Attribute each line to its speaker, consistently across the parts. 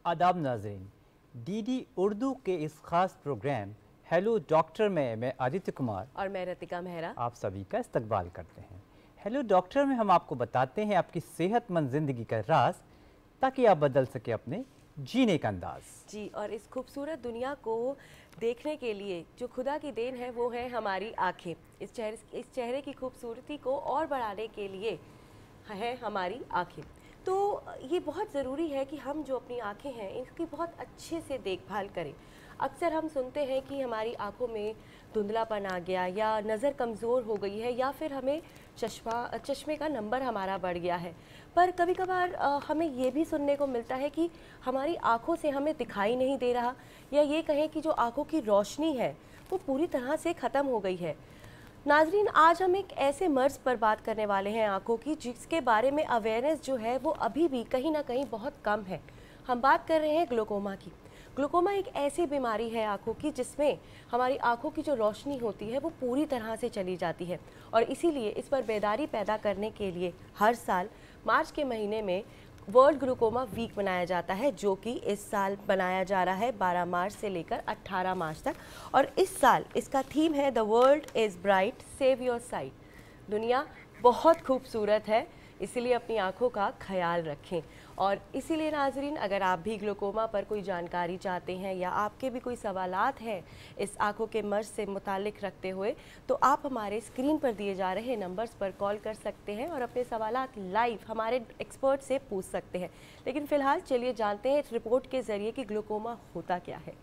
Speaker 1: आदाब नाज़रीन, डीडी उर्दू के इस खास प्रोग्राम हेलो डॉक्टर में मैं आदित्य कुमार
Speaker 2: और मैं रतिका मेहरा
Speaker 1: आप सभी का इस्तकबाल करते हैं। हेलो डॉक्टर में हम आपको बताते हैं आपकी सेहतमंद ज़िंदगी का राज, ताकि आप बदल सके अपने जीने का अंदाज।
Speaker 2: जी, और इस खूबसूरत दुनिया को देखने के लिए जो खुदा की देन है वो है हमारी आँखें। इस चेहरे की खूबसूरती को और बढ़ाने के लिए है हमारी आँखें। तो ये बहुत ज़रूरी है कि हम जो अपनी आँखें हैं इनकी बहुत अच्छे से देखभाल करें। अक्सर हम सुनते हैं कि हमारी आँखों में धुंधलापन आ गया या नज़र कमज़ोर हो गई है या फिर हमें चश्मे का नंबर हमारा बढ़ गया है। पर कभी कभार हमें ये भी सुनने को मिलता है कि हमारी आँखों से हमें दिखाई नहीं दे रहा, या ये कहें कि जो आँखों की रोशनी है वो पूरी तरह से ख़त्म हो गई है। नाजरीन, आज हम एक ऐसे मर्ज़ पर बात करने वाले हैं आँखों की, जिसके बारे में अवेयरनेस जो है वो अभी भी कहीं ना कहीं बहुत कम है। हम बात कर रहे हैं ग्लूकोमा की। ग्लूकोमा एक ऐसी बीमारी है आँखों की जिसमें हमारी आँखों की जो रोशनी होती है वो पूरी तरह से चली जाती है, और इसीलिए इस पर बेदारी पैदा करने के लिए हर साल मार्च के महीने में वर्ल्ड ग्लूकोमा वीक मनाया जाता है, जो कि इस साल बनाया जा रहा है 12 मार्च से लेकर 18 मार्च तक। और इस साल इसका थीम है the world is bright, save your site. दुनिया बहुत खूबसूरत है, इसीलिए अपनी आँखों का ख्याल रखें। और इसीलिए नाजरीन, अगर आप भी ग्लूकोमा पर कोई जानकारी चाहते हैं या आपके भी कोई सवालात हैं इस आँखों के मर्ज़ से मुतालिक रखते हुए, तो आप हमारे स्क्रीन पर दिए जा रहे नंबर्स पर कॉल कर सकते हैं और अपने सवालात लाइव हमारे एक्सपर्ट से पूछ सकते हैं। लेकिन फ़िलहाल चलिए जानते हैं इस रिपोर्ट के ज़रिए कि ग्लूकोमा होता क्या है।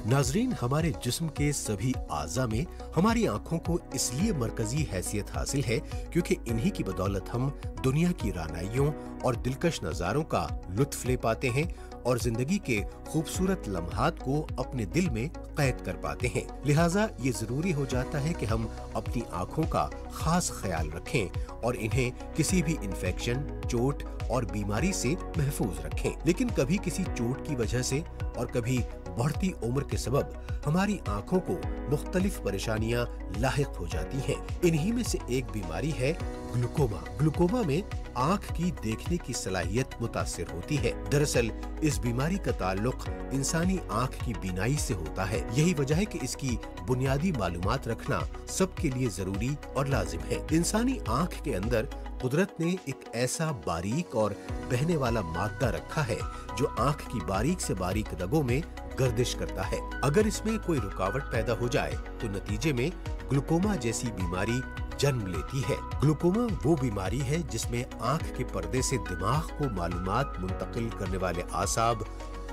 Speaker 3: नाजरीन, हमारे जिस्म के सभी आज़ा में हमारी आँखों को इसलिए मरकजी हैसियत हासिल है क्योंकि इन्हीं की बदौलत हम दुनिया की रानाइयों और दिलकश नज़ारों का लुत्फ ले पाते हैं और जिंदगी के खूबसूरत लम्हात को अपने दिल में कैद कर पाते हैं। लिहाजा ये जरूरी हो जाता है कि हम अपनी आँखों का खास ख्याल रखें और इन्हें किसी भी इन्फेक्शन, चोट और बीमारी से महफूज रखें। लेकिन कभी किसी चोट की वजह से और कभी बढ़ती उम्र के सबब हमारी आँखों को मुख्तलिफ परेशानियां लाहिक हो जाती हैं। इन्हीं में से एक बीमारी है ग्लूकोमा। ग्लूकोमा में आँख की देखने की सलाहियत मुतासिर होती है। दरअसल इस बीमारी का ताल्लुक इंसानी आँख की बीनाई से होता है। यही वजह है कि इसकी बुनियादी मालूमात रखना सबके लिए जरूरी और लाजिम है। इंसानी आँख के अंदर कुदरत ने एक ऐसा बारीक और बहने वाला मादा रखा है जो आँख की बारीक से बारीक रगों में गर्दिश करता है। अगर इसमें कोई रुकावट पैदा हो जाए तो नतीजे में ग्लूकोमा जैसी बीमारी जन्म लेती है। ग्लूकोमा वो बीमारी है जिसमें आँख के पर्दे से दिमाग को मालूमात मुंतकिल करने वाले आसाब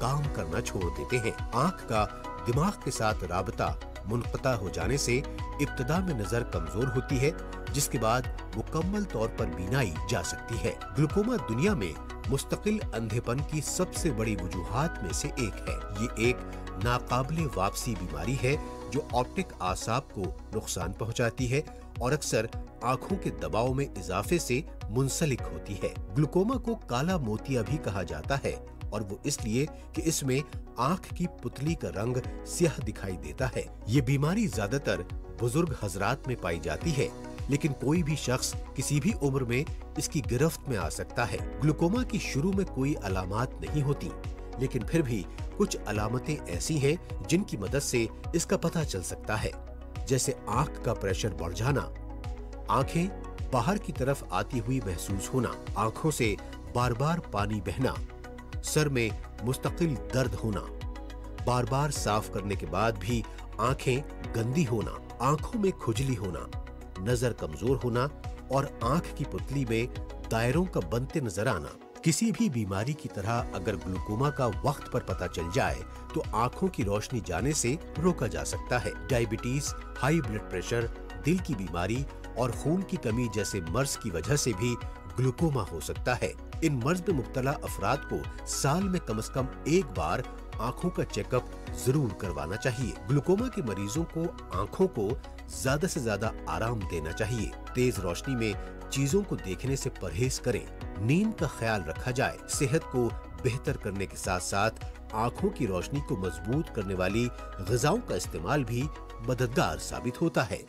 Speaker 3: काम करना छोड़ देते हैं। आँख का दिमाग के साथ राबता मुनक़ता हो जाने से इब्तिदा में नजर कमजोर होती है, जिसके बाद मुकम्मल तौर पर बीनाई जा सकती है। ग्लूकोमा दुनिया में मुस्तकिल अंधेपन की सबसे बड़ी वजूहात में से एक है। ये एक नाकाबिले वापसी बीमारी है जो ऑप्टिक आसाब को नुकसान पहुंचाती है और अक्सर आँखों के दबाव में इजाफे से मुंसलिक होती है। ग्लूकोमा को काला मोतिया भी कहा जाता है, और वो इसलिए कि इसमें आँख की पुतली का रंग स्याह दिखाई देता है। ये बीमारी ज्यादातर बुजुर्ग हजरात में पाई जाती है, लेकिन कोई भी शख्स किसी भी उम्र में इसकी गिरफ्त में आ सकता है। ग्लूकोमा की शुरू में कोई अलामात नहीं होती, लेकिन फिर भी कुछ अलामतें ऐसी हैं जिनकी मदद से इसका पता चल सकता है, जैसे आँख का प्रेशर बढ़ जाना, आँखें बाहर की तरफ आती हुई महसूस होना, आँखों से बार बार पानी बहना, सर में मुस्तकिल दर्द होना, बार बार साफ करने के बाद भी आँखें गंदी होना, आँखों में खुजली होना, नजर कमजोर होना और आँख की पुतली में दायरों का बनते नजर आना। किसी भी बीमारी की तरह अगर ग्लूकोमा का वक्त पर पता चल जाए तो आँखों की रोशनी जाने से रोका जा सकता है। डायबिटीज, हाई ब्लड प्रेशर, दिल की बीमारी और खून की कमी जैसे मर्ज की वजह से भी ग्लूकोमा हो सकता है। इन मर्ज में मुब्तला अफराद को साल में कम से कम एक बार आँखों का चेकअप जरूर करवाना चाहिए। ग्लूकोमा के मरीजों को आँखों को ज्यादा से ज्यादा आराम देना चाहिए। तेज रोशनी में चीजों को देखने से परहेज करें। नींद का ख्याल रखा जाए। सेहत को बेहतर करने के साथ साथ आँखों की रोशनी को मजबूत करने वाली ग़िज़ाओं का इस्तेमाल भी मददगार साबित होता है।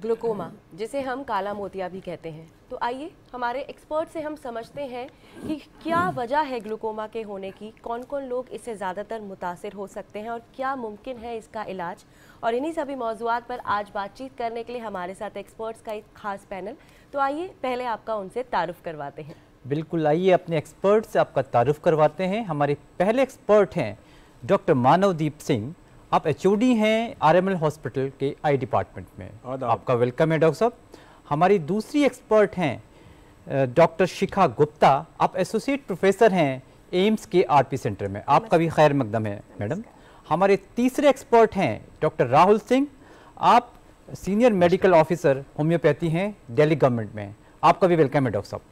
Speaker 2: ग्लूकोमा, जिसे हम काला मोतिया भी कहते हैं। तो आइए हमारे एक्सपर्ट से हम समझते हैं कि क्या वजह है ग्लूकोमा के होने की, कौन कौन लोग इससे ज़्यादातर मुतासिर हो सकते हैं और क्या मुमकिन है इसका इलाज। और इन्हीं सभी मौज़ूआत पर आज बातचीत करने के लिए हमारे साथ एक्सपर्ट्स का एक खास पैनल। तो आइए पहले आपका उनसे तारुफ करवाते हैं।
Speaker 1: बिल्कुल, आइए अपने एक्सपर्ट से आपका तारुफ करवाते हैं। हमारे पहले एक्सपर्ट हैं डॉक्टर मानवदीप सिंह। आप HOD हैं RML हॉस्पिटल के आई डिपार्टमेंट में। आपका वेलकम है डॉक्टर साहब। हमारी दूसरी एक्सपर्ट हैं डॉक्टर शिखा गुप्ता। आप एसोसिएट प्रोफेसर हैं एम्स के RP सेंटर में। आपका भी खैर मकदम है मैडम। हमारे तीसरे एक्सपर्ट हैं डॉक्टर राहुल सिंह। आप सीनियर मेडिकल ऑफिसर होम्योपैथी हैं दिल्ली गवर्नमेंट में। आपका भी वेलकम है डॉक्टर साहब।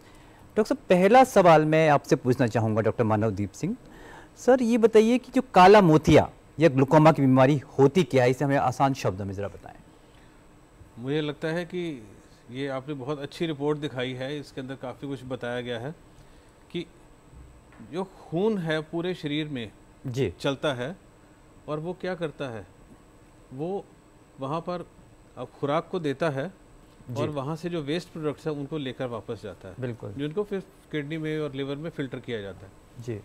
Speaker 1: डॉक्टर साहब, पहला सवाल मैं आपसे पूछना चाहूँगा डॉक्टर मानवदीप सिंह सर, ये बताइए कि जो काला मोतिया या ग्लूकोमा की बीमारी होती क्या है, इसे हमें आसान शब्दों में ज़रा बताएं।
Speaker 4: मुझे लगता है कि ये आपने बहुत अच्छी रिपोर्ट दिखाई है, इसके अंदर काफ़ी कुछ बताया गया है कि जो खून है पूरे शरीर में
Speaker 1: जी
Speaker 4: चलता है और वो क्या करता है, वो वहाँ पर अब खुराक को देता है और वहाँ से जो वेस्ट प्रोडक्ट्स हैं उनको लेकर वापस जाता है,
Speaker 1: बिल्कुल,
Speaker 4: जिनको फिर किडनी में और लिवर में फ़िल्टर किया जाता है
Speaker 1: जी।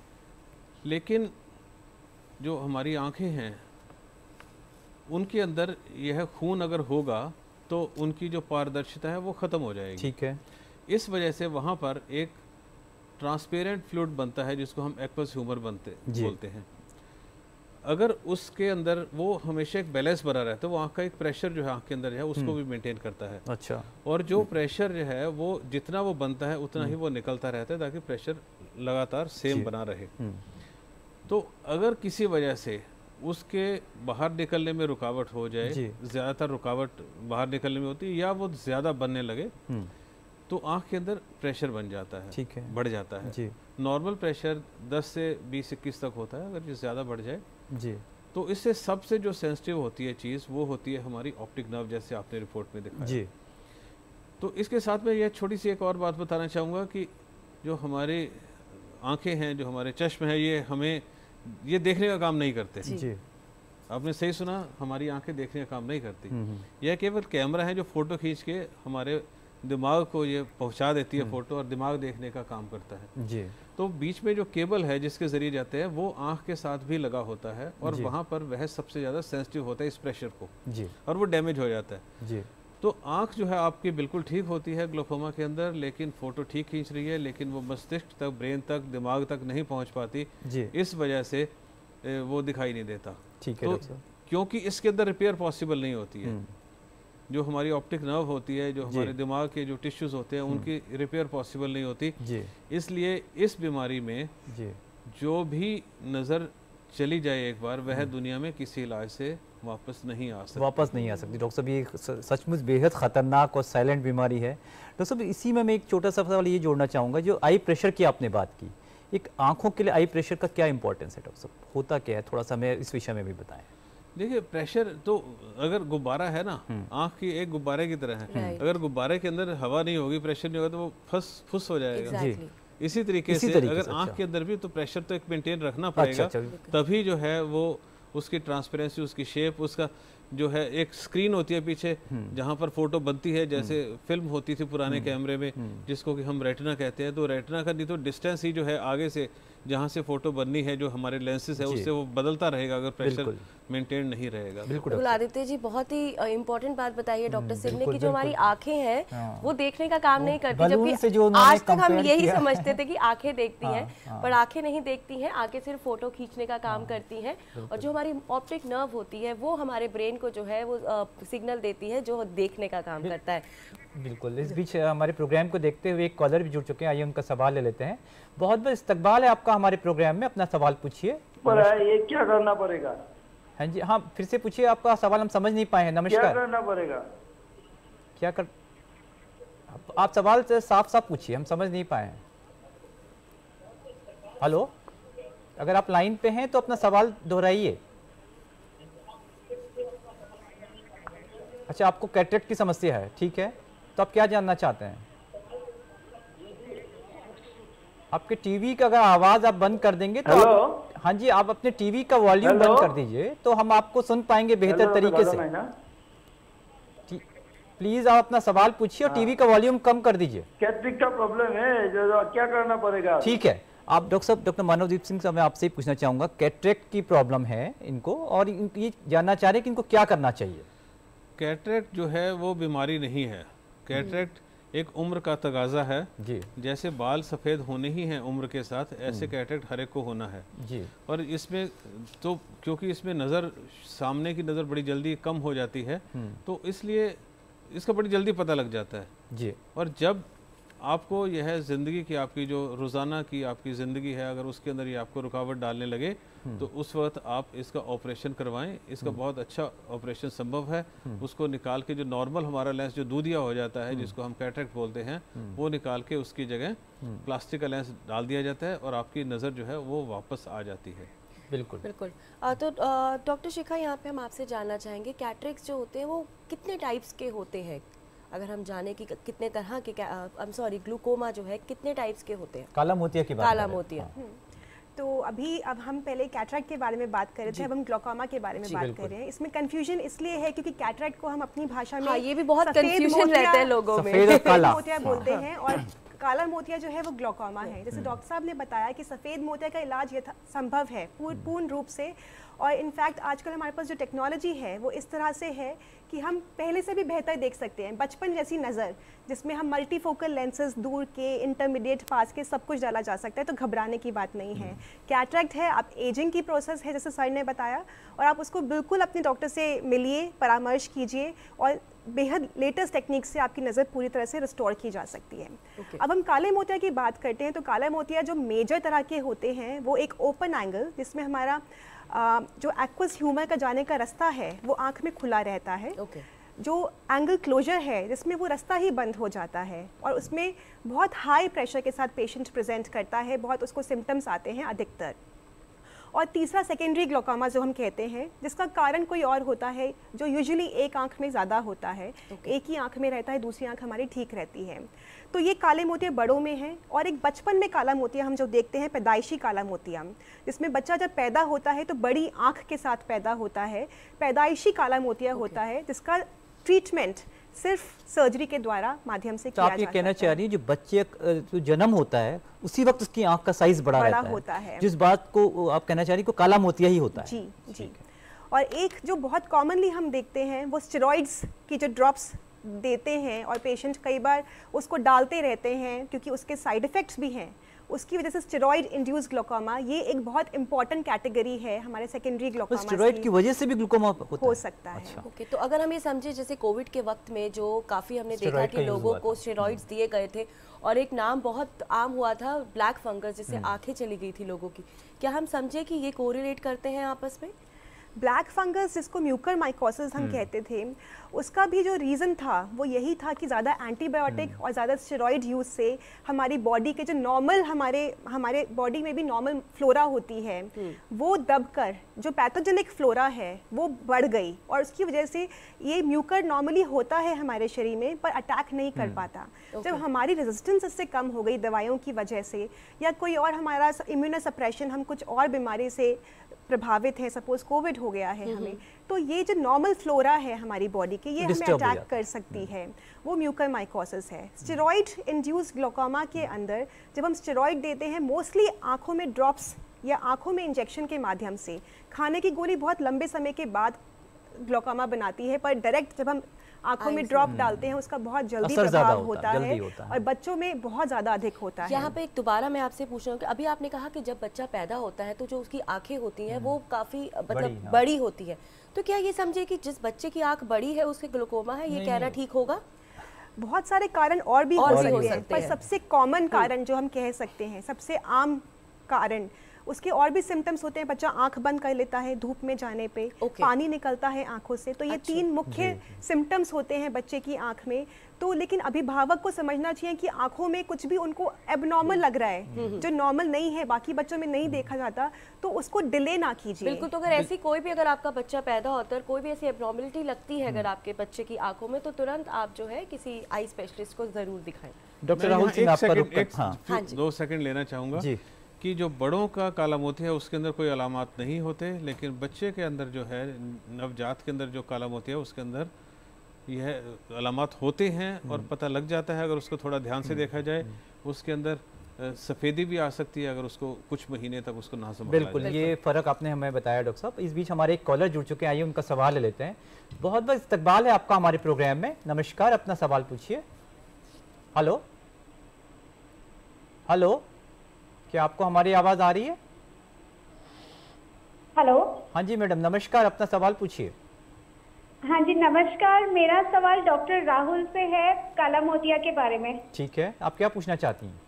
Speaker 4: लेकिन जो हमारी आँखें हैं उनके अंदर यह खून अगर होगा तो उनकी जो पारदर्शिता है वो ख़त्म हो जाएगी।
Speaker 1: ठीक है।
Speaker 4: इस वजह से वहाँ पर एक ट्रांसपेरेंट फ्लूइड बनता है जिसको हम एक्वस ह्यूमर बोलते हैं। अगर उसके अंदर वो हमेशा एक बैलेंस बना रहता है, वो आँख का एक प्रेशर जो है आँख के अंदर है उसको भी मेंटेन करता है।
Speaker 1: अच्छा।
Speaker 4: और जो प्रेशर जो है वो जितना वो बनता है उतना ही वो निकलता रहता है ताकि प्रेशर लगातार सेम बना रहे। तो अगर किसी वजह से उसके बाहर निकलने में रुकावट हो जाए, ज़्यादातर रुकावट बाहर निकलने में होती है या वो ज़्यादा बनने लगे तो आँख के अंदर प्रेशर बन जाता है,
Speaker 1: ठीक है,
Speaker 4: बढ़ जाता है जी। नॉर्मल प्रेशर 10 से 20-21 तक होता है, अगर ये ज़्यादा बढ़ जाए
Speaker 1: जी
Speaker 4: तो इससे सबसे जो सेंसिटिव होती है चीज़ वो होती है हमारी ऑप्टिक नर्व, जैसे आपने रिपोर्ट में दिखाया जी। तो इसके साथ में यह छोटी सी एक और बात बताना चाहूँगा कि जो हमारी आँखें हैं, जो हमारे चश्मे हैं, ये हमें ये देखने का काम नहीं करते जी। आपने सही सुना, हमारी आंखें देखने का काम नहीं करती। यह केवल कैमरा है जो फोटो खींच के हमारे दिमाग को ये पहुंचा देती है फोटो, और दिमाग देखने का काम करता है जी। तो बीच में जो केबल है जिसके जरिए जाते हैं वो आंख के साथ भी लगा होता है और वहां पर वह सबसे ज्यादा सेंसिटिव होता है इस प्रेशर को जी, और वो डैमेज हो जाता है जी। तो आंख जो है आपकी बिल्कुल ठीक होती है ग्लूकोमा के अंदर, लेकिन फोटो ठीक खींच रही है, लेकिन वो मस्तिष्क तक, ब्रेन तक, दिमाग तक नहीं पहुंच पाती जी। इस वजह से वो दिखाई नहीं देता। ठीक है। तो क्योंकि इसके अंदर रिपेयर पॉसिबल नहीं होती है। जो हमारी ऑप्टिक नर्व होती है, जो हमारे दिमाग के जो टिश्यूज होते हैं उनकी रिपेयर पॉसिबल नहीं होती जी। इसलिए इस बीमारी में जी। जो भी नज़र चली जाए एक बार, वह दुनिया में किसी इलाज से वापस नहीं आ सकती।
Speaker 1: डॉक्टर साहब, ये सचमुच बेहद ख़तरनाक और साइलेंट बीमारी है। डॉक्टर साहब, इसी में मैं एक छोटा सा सवाल ये जोड़ना चाहूँगा, जो आई प्रेशर की आपने बात की, एक आंखों के लिए आई प्रेशर का क्या इंपॉर्टेंस है डॉक्टर साहब, होता क्या है, थोड़ा सा हमें इस विषय में भी बताएं।
Speaker 4: देखिए, प्रेशर तो अगर गुब्बारा है ना, आंख की एक गुब्बारे की तरह है। अगर गुब्बारे के अंदर हवा नहीं होगी, प्रेशर नहीं होगा, तो वो फुस हो जाएगा जी। इसी तरीके से अगर आंख के अंदर भी तो प्रेशर तो एक मेंटेन रखना पड़ेगा, तभी जो है वो उसकी ट्रांसपेरेंसी, उसकी शेप, उसका जो है एक स्क्रीन होती है पीछे जहाँ पर फोटो बनती है, जैसे फिल्म होती थी पुराने कैमरे में जिसको कि हम रेटिना कहते हैं। तो रेटिना का नहीं तो डिस्टेंस ही जो है आगे से जहाँ से फोटो बननी है, जो हमारे लेंसेज है उससे वो बदलता रहेगा अगर प्रेशर मेंटेन नहीं रहेगा।
Speaker 2: बिल्कुल आदित्य जी, बहुत ही इम्पोर्टेंट बात बताई है डॉक्टर सिंह ने कि जो हमारी आंखें हैं वो देखने का काम नहीं करती, जबकि आज तक हम यही समझते थे कि आंखें देखती हैं, पर आंखें नहीं देखती हैं, आंखें सिर्फ फोटो खींचने का काम करती हैं। और जो हमारी ऑप्टिक नर्व होती है वो हमारे ब्रेन को जो है वो सिग्नल देती है जो देखने का काम करता है।
Speaker 1: बिल्कुल। इस बीच हमारे प्रोग्राम को देखते हुए एक कॉलर भी जुड़ चुके हैं, आइए उनका सवाल ले लेते हैं। बहुत बहुत इस्तकबाल है आपका हमारे प्रोग्राम में, अपना सवाल पूछिए।
Speaker 5: ये क्या करना पड़ेगा?
Speaker 1: हाँ जी, हाँ फिर से पूछिए, आपका सवाल हम समझ नहीं पाए हैं। नमस्कार।
Speaker 5: क्या करना पड़ेगा?
Speaker 1: क्या कर, आप सवाल से साफ साफ पूछिए, हम समझ नहीं पाए हैं। हेलो, अगर आप लाइन पे हैं तो अपना सवाल दोहराइए। अच्छा, आपको कैटरेक्ट की समस्या है, ठीक है, तो आप क्या जानना चाहते हैं? आपके टीवी का अगर आवाज आप बंद कर देंगे तो हाँ जी, आप अपने टीवी का वॉल्यूम बंद कर दीजिए तो हम आपको सुन पाएंगे बेहतर तरीके से। प्लीज आप अपना सवाल पूछिए और टीवी का वॉल्यूम कम कर दीजिए।
Speaker 5: कैटरिक का प्रॉब्लम है, जो क्या करना पड़ेगा?
Speaker 1: ठीक है, आप डॉक्टर साहब, डॉक्टर मानवदीप सिंह साहब, मैं आपसे पूछना चाहूंगा, कैटरेक्ट की प्रॉब्लम है इनको और ये जानना चाह रहे हैं कि इनको क्या करना चाहिए।
Speaker 4: कैटरेक्ट जो है वो बीमारी नहीं है। कैटरेक्ट एक उम्र का तगाजा है
Speaker 1: जी।
Speaker 4: जैसे बाल सफ़ेद होने ही हैं उम्र के साथ, ऐसे कैटरेक्ट हर एक को होना है
Speaker 1: जी।
Speaker 4: और इसमें तो क्योंकि इसमें नज़र, सामने की नज़र बड़ी जल्दी कम हो जाती है, तो इसलिए इसका बड़ी जल्दी पता लग जाता है
Speaker 1: जी।
Speaker 4: और जब आपको यह ज़िंदगी की, आपकी जो रोज़ाना की आपकी ज़िंदगी है, अगर उसके अंदर ये आपको रुकावट डालने लगे तो उस वक्त आप इसका ऑपरेशन करवाएं। इसका बहुत अच्छा ऑपरेशन संभव है। उसको निकाल के जो नॉर्मल हमारा लेंस जो दूधिया हो जाता है, जिसको हम कैटरेक्ट बोलते हैं, वो निकाल के उसकी जगह प्लास्टिक का लेंस डाल दिया जाता है और आपकी नज़र जो है वो वापस आ जाती है।
Speaker 2: बिल्कुल बिल्कुल। तो डॉक्टर शिखा, यहाँ पे हम आपसे जानना चाहेंगे, कैटरेक्ट जो होते हैं वो कितने टाइप्स के होते हैं? अगर हम जाने कि कितने तरह के ग्लूकोमा जो है कितने टाइप्स के होते हैं?
Speaker 1: काला मोतिया की बात,
Speaker 2: काला मोतिया।
Speaker 6: तो अब हम पहले कैटरेक्ट के बारे में बात कर रहे थे, अब हम ग्लूकोमा के बारे में बात कर रहे हैं। इसमें कंफ्यूजन इसलिए है क्योंकि कैटरेक्ट को हम अपनी भाषा में
Speaker 2: ये भी बहुत कंफ्यूजन रहता है लोगों में,
Speaker 6: सफेद मोतिया बोलते हैं और काला मोतिया जो है वो ग्लूकोमा है। जैसे डॉक्टर साहब ने बताया कि सफ़ेद मोतिया का इलाज संभव है पूर्ण रूप से, और इनफैक्ट आजकल हमारे पास जो टेक्नोलॉजी है वो इस तरह से है कि हम पहले से भी बेहतर देख सकते हैं। बचपन जैसी नज़र जिसमें हम मल्टीफोकल लेंसेज, दूर के, इंटरमीडिएट, पास के, सब कुछ डाला जा सकता है, तो घबराने की बात नहीं है। कैटरेक्ट है, आप एजिंग की प्रोसेस है जैसे सर ने बताया, और आप उसको बिल्कुल अपने डॉक्टर से मिलिए, परामर्श कीजिए और बेहद लेटेस्ट टेक्निक से आपकी नज़र पूरी तरह से रिस्टोर की जा सकती है। अब हम काले मोतिया की बात करते हैं, तो काला मोतिया जो मेजर तरह के होते हैं वो एक ओपन एंगल, जिसमें हमारा जो एक्वस ह्यूमर का जाने का रास्ता है वो आँख में खुला रहता है। जो एंगल क्लोजर है जिसमें वो रास्ता ही बंद हो जाता है और उसमें बहुत हाई प्रेशर के साथ पेशेंट प्रेजेंट करता है, बहुत उसको सिम्टम्स आते हैं अधिकतर। और तीसरा सेकेंडरी ग्लूकोमा जो हम कहते हैं, जिसका कारण कोई और होता है, जो यूजुअली एक आंख में ज़्यादा होता है, एक ही आंख में रहता है, दूसरी आंख हमारी ठीक रहती है। तो ये काले मोतिया बड़ों में हैं। और एक बचपन में काला मोतिया हम जो देखते हैं, पैदाइशी काला मोतिया, जिसमें बच्चा जब पैदा होता है तो बड़ी आंख के साथ पैदा होता है, पैदाइशी काला मोतिया होता है, जिसका ट्रीटमेंट सिर्फ सर्जरी के द्वारा माध्यम से किया
Speaker 1: जाता है। तो आप ये कहना चाह रही हैं जो बच्चे जो जन्म होता है उसी वक्त उसकी आंख का साइज बड़ा रहता है, जिस बात को आप कहना चाह रही को काला मोतिया ही होता है।
Speaker 6: जी जी। और एक जो बहुत कॉमनली हम देखते हैं वो स्टेरॉइड्स की जो ड्रॉप्स देते हैं और पेशेंट कई बार उसको डालते रहते हैं क्योंकि उसके साइड इफ़ेक्ट्स भी हैं, उसकी वजह से स्टेरॉइड इंड्यूस्ड ग्लूकोमा ये एक बहुत इंपॉर्टेंट कैटेगरी है हमारे सेकेंडरी ग्लूकोमा।
Speaker 1: स्टेरॉइड की वजह से भी ग्लूकोमा
Speaker 6: हो सकता है।
Speaker 1: अच्छा।
Speaker 2: ओके, तो अगर हम ये समझे जैसे कोविड के वक्त में जो काफ़ी हमने देखा कि लोगों को स्टेरॉइड्स दिए गए थे और एक नाम बहुत आम हुआ था ब्लैक फंगस, जिससे आंखें चली गई थी लोगों की, क्या हम समझे कि ये कोरिलेट करते हैं आपस में?
Speaker 6: ब्लैक फंगस जिसको म्यूकर माइकोसिस हम कहते थे, उसका भी जो रीज़न था वो यही था कि ज़्यादा एंटीबायोटिक और ज़्यादा स्टेरॉइड यूज़ से हमारी बॉडी के जो नॉर्मल हमारे बॉडी में भी नॉर्मल फ्लोरा होती है वो दबकर जो पैथोजेनिक फ्लोरा है वो बढ़ गई और उसकी वजह से ये म्यूकर नॉर्मली होता है हमारे शरीर में पर अटैक नहीं कर पाता। जब हमारी रेजिस्टेंस इससे कम हो गई दवाइयों की वजह से या कोई और हमारा इम्यूनोसप्रेशन, हम कुछ और बीमारी से प्रभावित है, सपोज कोविड हो गया है हमें, तो ये जो नॉर्मल फ्लोरा है हमारी बॉडी की ये हमें अटैक कर सकती है, वो म्यूकर माइकोसिस है। स्टेरॉइड इंड्यूस्ड ग्लूकोमा के अंदर जब हम स्टेरॉइड देते हैं मोस्टली आंखों में ड्रॉप्स या आंखों में इंजेक्शन के माध्यम से, खाने की गोली बहुत लंबे समय के बाद ग्लूकोमा बनाती है, पर डायरेक्ट जब हम आंखों में ड्रॉप डालते हैं उसका बहुत जल्दी प्रभाव होता है और बच्चों में बहुत ज़्यादा अधिक होता है।
Speaker 2: यहाँ पे एक दोबारा मैं आपसे पूछ रहा हूँ कि अभी आपने कहा कि जब बच्चा पैदा होता है तो जो उसकी आंखें होती हैं वो काफ़ी मतलब बड़ी होती है, तो क्या ये समझे कि जिस बच्चे की आंख बड़ी है उसके ग्लूकोमा है, ये कहना ठीक होगा?
Speaker 6: बहुत सारे कारण और भी हो सकते हैं, पर सबसे कॉमन कारण जो हम कह सकते हैं, सबसे आम कारण, उसके और भी सिम्टम्स होते हैं। बच्चा आंख बंद कर लेता है धूप में जाने पे, पानी निकलता है आंखों से, तो ये तीन मुख्य सिम्टम्स होते हैं बच्चे की आंख में। तो लेकिन अभिभावक को समझना चाहिए कि आंखों में कुछ भी उनको एबनॉर्मल लग रहा है जो नॉर्मल नहीं है, बाकी बच्चों में नहीं देखा जाता, तो उसको डिले ना कीजिए।
Speaker 2: बिल्कुल। तो अगर ऐसी कोई भी, अगर आपका बच्चा पैदा होता है, कोई भी ऐसी एबनॉर्मलिटी लगती है अगर आपके बच्चे की आंखों में, तो तुरंत आप जो है किसी आई स्पेशलिस्ट को जरूर दिखाएं।
Speaker 1: डॉक्टर राहुल सिंह, आपका
Speaker 4: 2 सेकंड लेना चाहूँगा कि जो बड़ों का काला मोतिया है उसके अंदर कोई अलामात नहीं होते, लेकिन बच्चे के अंदर जो है, नवजात के अंदर जो काला मोतिया है उसके अंदर यह अलामत होते हैं और पता लग जाता है। अगर उसको थोड़ा ध्यान से देखा जाए, उसके अंदर सफ़ेदी भी आ सकती है अगर उसको कुछ महीने तक उसको ना संभाला
Speaker 1: बिल्कुल,
Speaker 4: जाए।
Speaker 1: ये फ़र्क आपने हमें बताया डॉक्टर साहब। इस बीच हमारे एक कॉलर जुड़ चुके हैं, आइए उनका सवाल ले लेते हैं। बहुत बहुत इस्तकबाल है आपका हमारे प्रोग्राम में। नमस्कार, अपना सवाल पूछिए। हेलो हेलो, क्या आपको हमारी आवाज़ आ रही है?
Speaker 7: हेलो।
Speaker 1: हाँ जी मैडम, नमस्कार, अपना सवाल पूछिए।
Speaker 7: हाँ जी नमस्कार, मेरा सवाल डॉक्टर राहुल से है काला मोतिया के बारे में।
Speaker 1: ठीक है, आप क्या पूछना चाहती हैं?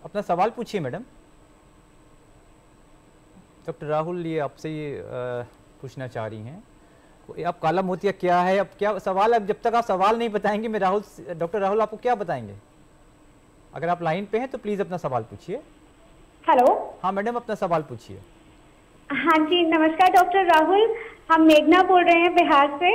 Speaker 1: अपना सवाल पूछिए मैडम। डॉक्टर राहुल ये आपसे ये पूछना चाह रही हैं, अब काला मोतिया क्या है, अब क्या सवाल, अब जब तक आप सवाल नहीं बताएंगे मैं डॉक्टर राहुल आपको क्या बताएंगे? अगर आप लाइन पे हैं तो प्लीज अपना सवाल पूछिए।
Speaker 7: हेलो।
Speaker 1: हाँ मैडम, अपना सवाल पूछिए।
Speaker 7: हाँ जी नमस्कार डॉक्टर राहुल, हम मेघना बोल रहे हैं बिहार से।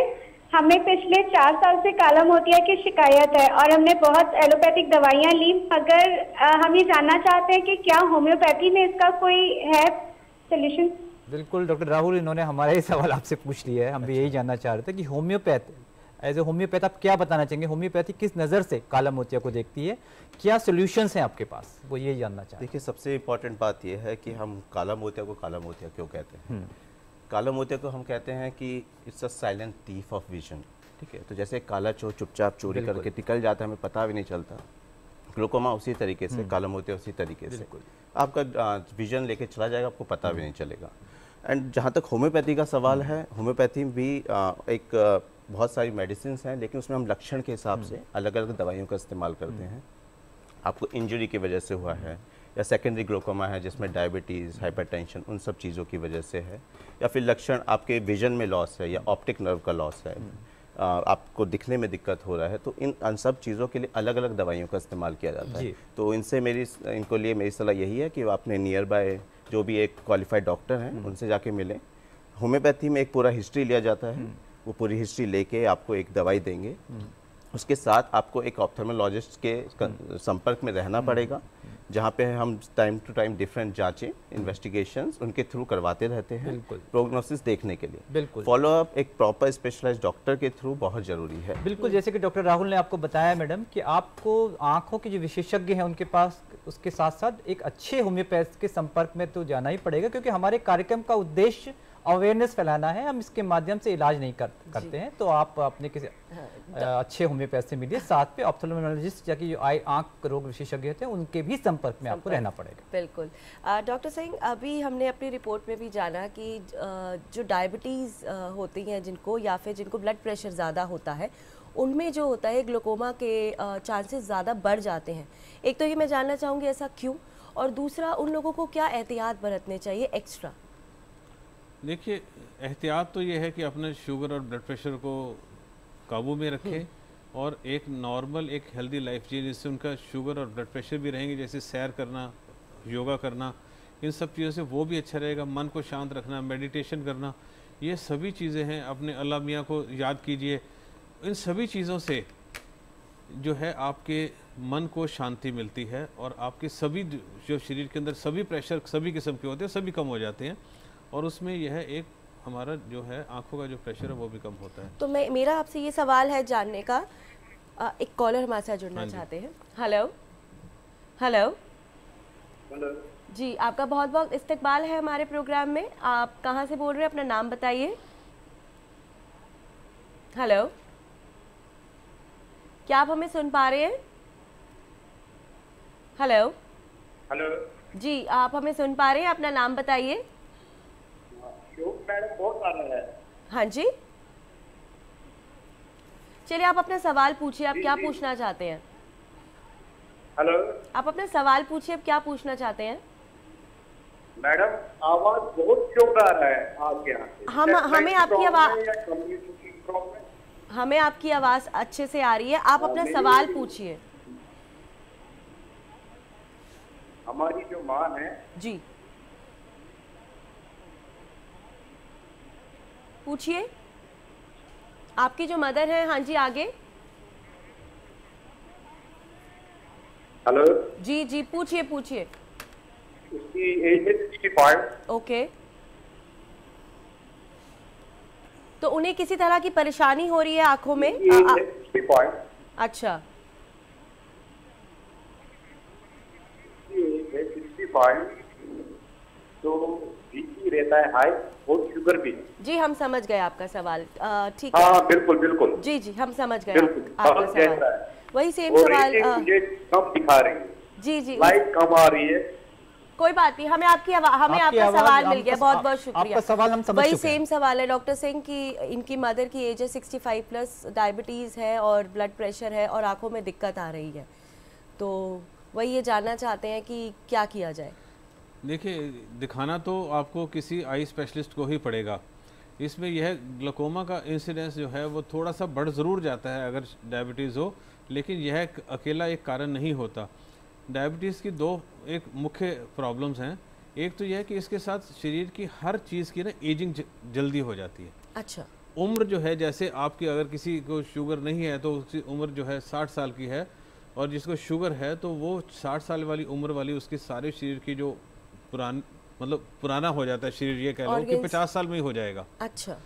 Speaker 7: हमें पिछले 4 साल से काला मोतिया की शिकायत है और हमने बहुत एलोपैथिक दवाइयाँ ली, मगर हम ये जानना चाहते हैं कि क्या होम्योपैथी में इसका कोई है सोल्यूशन?
Speaker 1: बिल्कुल डॉक्टर राहुल, इन्होंने हमारा ही सवाल आपसे पूछ लिया है। हम भी यही जानना चाह रहे थे कि होम्योपैथ, एज ए होम्योपैथ आप क्या बताना चाहेंगे? होम्योपैथी किस नज़र से काला मोतिया को देखती है, क्या सोल्यूशंस हैं आपके पास, वो यही जानना चाहते हैं।
Speaker 8: देखिए, सबसे इम्पॉर्टेंट बात यह है कि हम काला मोतिया को काला मोतिया क्यों कहते हैं। काला मोतिया को हम कहते हैं कि it's a silent thief of vision. ठीक है, तो जैसे काला चोर चुपचाप चोरी करके निकल जाता है, हमें पता भी नहीं चलता। ग्लोकोमा उसी तरीके से, काला मोतिया उसी तरीके से आपका विजन लेके चला जाएगा, आपको पता भी नहीं चलेगा। एंड जहाँ तक होम्योपैथी का सवाल है, होम्योपैथी भी एक बहुत सारी मेडिसिन हैं, लेकिन उसमें हम लक्षण के हिसाब से अलग अलग दवाइयों का इस्तेमाल करते हैं। आपको इंजरी की वजह से हुआ है, या सेकेंडरी ग्लोकोमा है जिसमें डायबिटीज़, हाइपरटेंशन, उन सब चीज़ों की वजह से है, या फिर लक्षण आपके विजन में लॉस है या ऑप्टिक नर्व का लॉस है, आपको दिखने में दिक्कत हो रहा है, तो इन सब चीज़ों के लिए अलग अलग दवाइयों का इस्तेमाल किया जाता है। तो इनको लिए मेरी सलाह यही है कि आपने नियर बाय जो भी एक क्वालिफाइड डॉक्टर हैं उनसे जाके मिलें। होम्योपैथी में एक पूरा हिस्ट्री लिया जाता है, वो पूरी हिस्ट्री लेके आपको एक दवाई देंगे। उसके साथ आपको एक ऑप्थेल्मोलॉजिस्ट के संपर्क में रहना पड़ेगा, जहाँ पे हम टाइम टू टाइम डिफरेंट जांचें, इन्वेस्टिगेशंस उनके थ्रू करवाते रहते हैं प्रोग्नोसिस देखने के लिए।
Speaker 1: बिल्कुल,
Speaker 8: फॉलो अप एक प्रॉपर स्पेशलाइज्ड डॉक्टर के थ्रू बहुत जरूरी है।
Speaker 1: बिल्कुल, जैसे कि डॉक्टर राहुल ने आपको बताया मैडम कि आपको आंखों के जो विशेषज्ञ हैं उनके पास, उसके साथ साथ एक अच्छे होम्योपैथ के संपर्क में तो जाना ही पड़ेगा, क्योंकि हमारे कार्यक्रम का उद्देश्य अवेयरनेस फैलाना है, हम इसके माध्यम से इलाज नहीं करते हैं। तो आप अपने किसी अच्छे होम्योपैथ से मिलिए, साथ पे ऑप्थेल्मोलॉजिस्ट या कि जो आंख रोग विशेषज्ञ होते हैं उनके भी संपर्क में आपको रहना पड़ेगा।
Speaker 2: बिल्कुल डॉक्टर सिंह, अभी हमने अपनी रिपोर्ट में भी जाना कि जो डायबिटीज़ होती हैं जिनको, या फिर जिनको ब्लड प्रेशर ज़्यादा होता है, उनमें जो होता है ग्लूकोमा के चांसेस ज़्यादा बढ़ जाते हैं। एक तो ये मैं जानना चाहूँगी ऐसा क्यों, और दूसरा उन लोगों को क्या एहतियात बरतने चाहिए एक्स्ट्रा?
Speaker 4: देखिए, एहतियात तो ये है कि अपने शुगर और ब्लड प्रेशर को काबू में रखें और एक नॉर्मल, एक हेल्दी लाइफ जिए जिससे उनका शुगर और ब्लड प्रेशर भी रहेंगे। जैसे सैर करना, योगा करना, इन सब चीज़ों से वो भी अच्छा रहेगा। मन को शांत रखना, मेडिटेशन करना, ये सभी चीज़ें हैं। अपने अल्लाह मियाँ को याद कीजिए। इन सभी चीज़ों से जो है आपके मन को शांति मिलती है और आपके सभी जो शरीर के अंदर सभी प्रेशर सभी किस्म के होते हैं, सभी कम हो जाते हैं। और उसमें यह एक हमारा जो है आंखों का जो प्रेशर है वो भी कम होता है।
Speaker 2: तो मेरा आपसे ये सवाल है जानने का, एक कॉलर हमारे साथ जुड़ना चाहते हैं। हेलो हेलो
Speaker 5: हेलो
Speaker 2: जी, आपका बहुत बहुत इस्तकबाल है हमारे प्रोग्राम में। आप कहाँ से बोल रहे हैं, अपना नाम बताइए। हेलो, क्या आप हमें सुन पा रहे हैं? हेलो
Speaker 5: हेलो
Speaker 2: जी, आप हमें सुन पा रहे हैं? अपना नाम बताइए।
Speaker 5: मैडम बहुत आ रहा है।
Speaker 2: हाँ जी, चलिए आप अपना सवाल पूछिए, आप क्या पूछना चाहते हैं?
Speaker 5: हेलो,
Speaker 2: आप अपना सवाल पूछिए, आप क्या पूछना चाहते हैं?
Speaker 5: मैडम आवाज बहुत चौक आ रहा है आपके यहाँ से।
Speaker 2: हमें आपकी आवाज,
Speaker 5: प्रॉब्लम,
Speaker 2: हमें आपकी आवाज अच्छे से आ रही है। आप अपना सवाल पूछिए।
Speaker 5: हमारी जो माँ है
Speaker 2: जी, पूछिए। आपकी जो मदर है, हाँ जी, आगे।
Speaker 5: हेलो
Speaker 2: जी जी, पूछिए पूछिए।
Speaker 5: उसकी एज है 65।
Speaker 2: ओके, तो उन्हें किसी तरह की परेशानी हो रही है आंखों में? अच्छा,
Speaker 5: तो बीपी रहता है हाई और शुगर भी।
Speaker 2: जी हम समझ गए आपका सवाल, ठीक है।
Speaker 5: हाँ बिल्कुल बिल्कुल।
Speaker 2: जी जी हम समझ गए आपका सवाल। वही सेम सवाल
Speaker 5: कम दिखा रही है।
Speaker 2: जी जी
Speaker 5: लाइट कम आ रही है।
Speaker 2: कोई बात नहीं, हमें आपका सवाल मिल गया, बहुत बहुत शुक्रिया।
Speaker 1: आपका सवाल हम समझ
Speaker 2: वही
Speaker 1: चुके हैं।
Speaker 2: सेम सवाल है डॉक्टर सिंह की, इनकी मदर की एज है 65 प्लस, डायबिटीज़ है और ब्लड प्रेशर है और आंखों में दिक्कत आ रही है, तो वही ये जानना चाहते हैं कि क्या किया जाए।
Speaker 4: देखिए, दिखाना तो आपको किसी आई स्पेशलिस्ट को ही पड़ेगा। इसमें यह ग्लूकोमा का इंसिडेंस जो है वो थोड़ा सा बढ़ ज़रूर जाता है अगर डायबिटीज़ हो, लेकिन यह अकेला एक कारण नहीं होता। डायबिटीज़ की दो एक मुख्य प्रॉब्लम्स हैं। एक तो यह है कि इसके साथ शरीर की हर चीज़ की ना एजिंग जल्दी हो जाती है।
Speaker 2: अच्छा,
Speaker 4: उम्र जो है, जैसे आपकी अगर किसी को शुगर नहीं है तो उसकी उम्र जो है 60 साल की है, और जिसको शुगर है तो वो 60 साल वाली उम्र वाली उसके सारे शरीर की जो पुराना हो जाता है शरीर, ये कह लो कि 50 साल में ही हो जाएगा।
Speaker 2: अच्छा,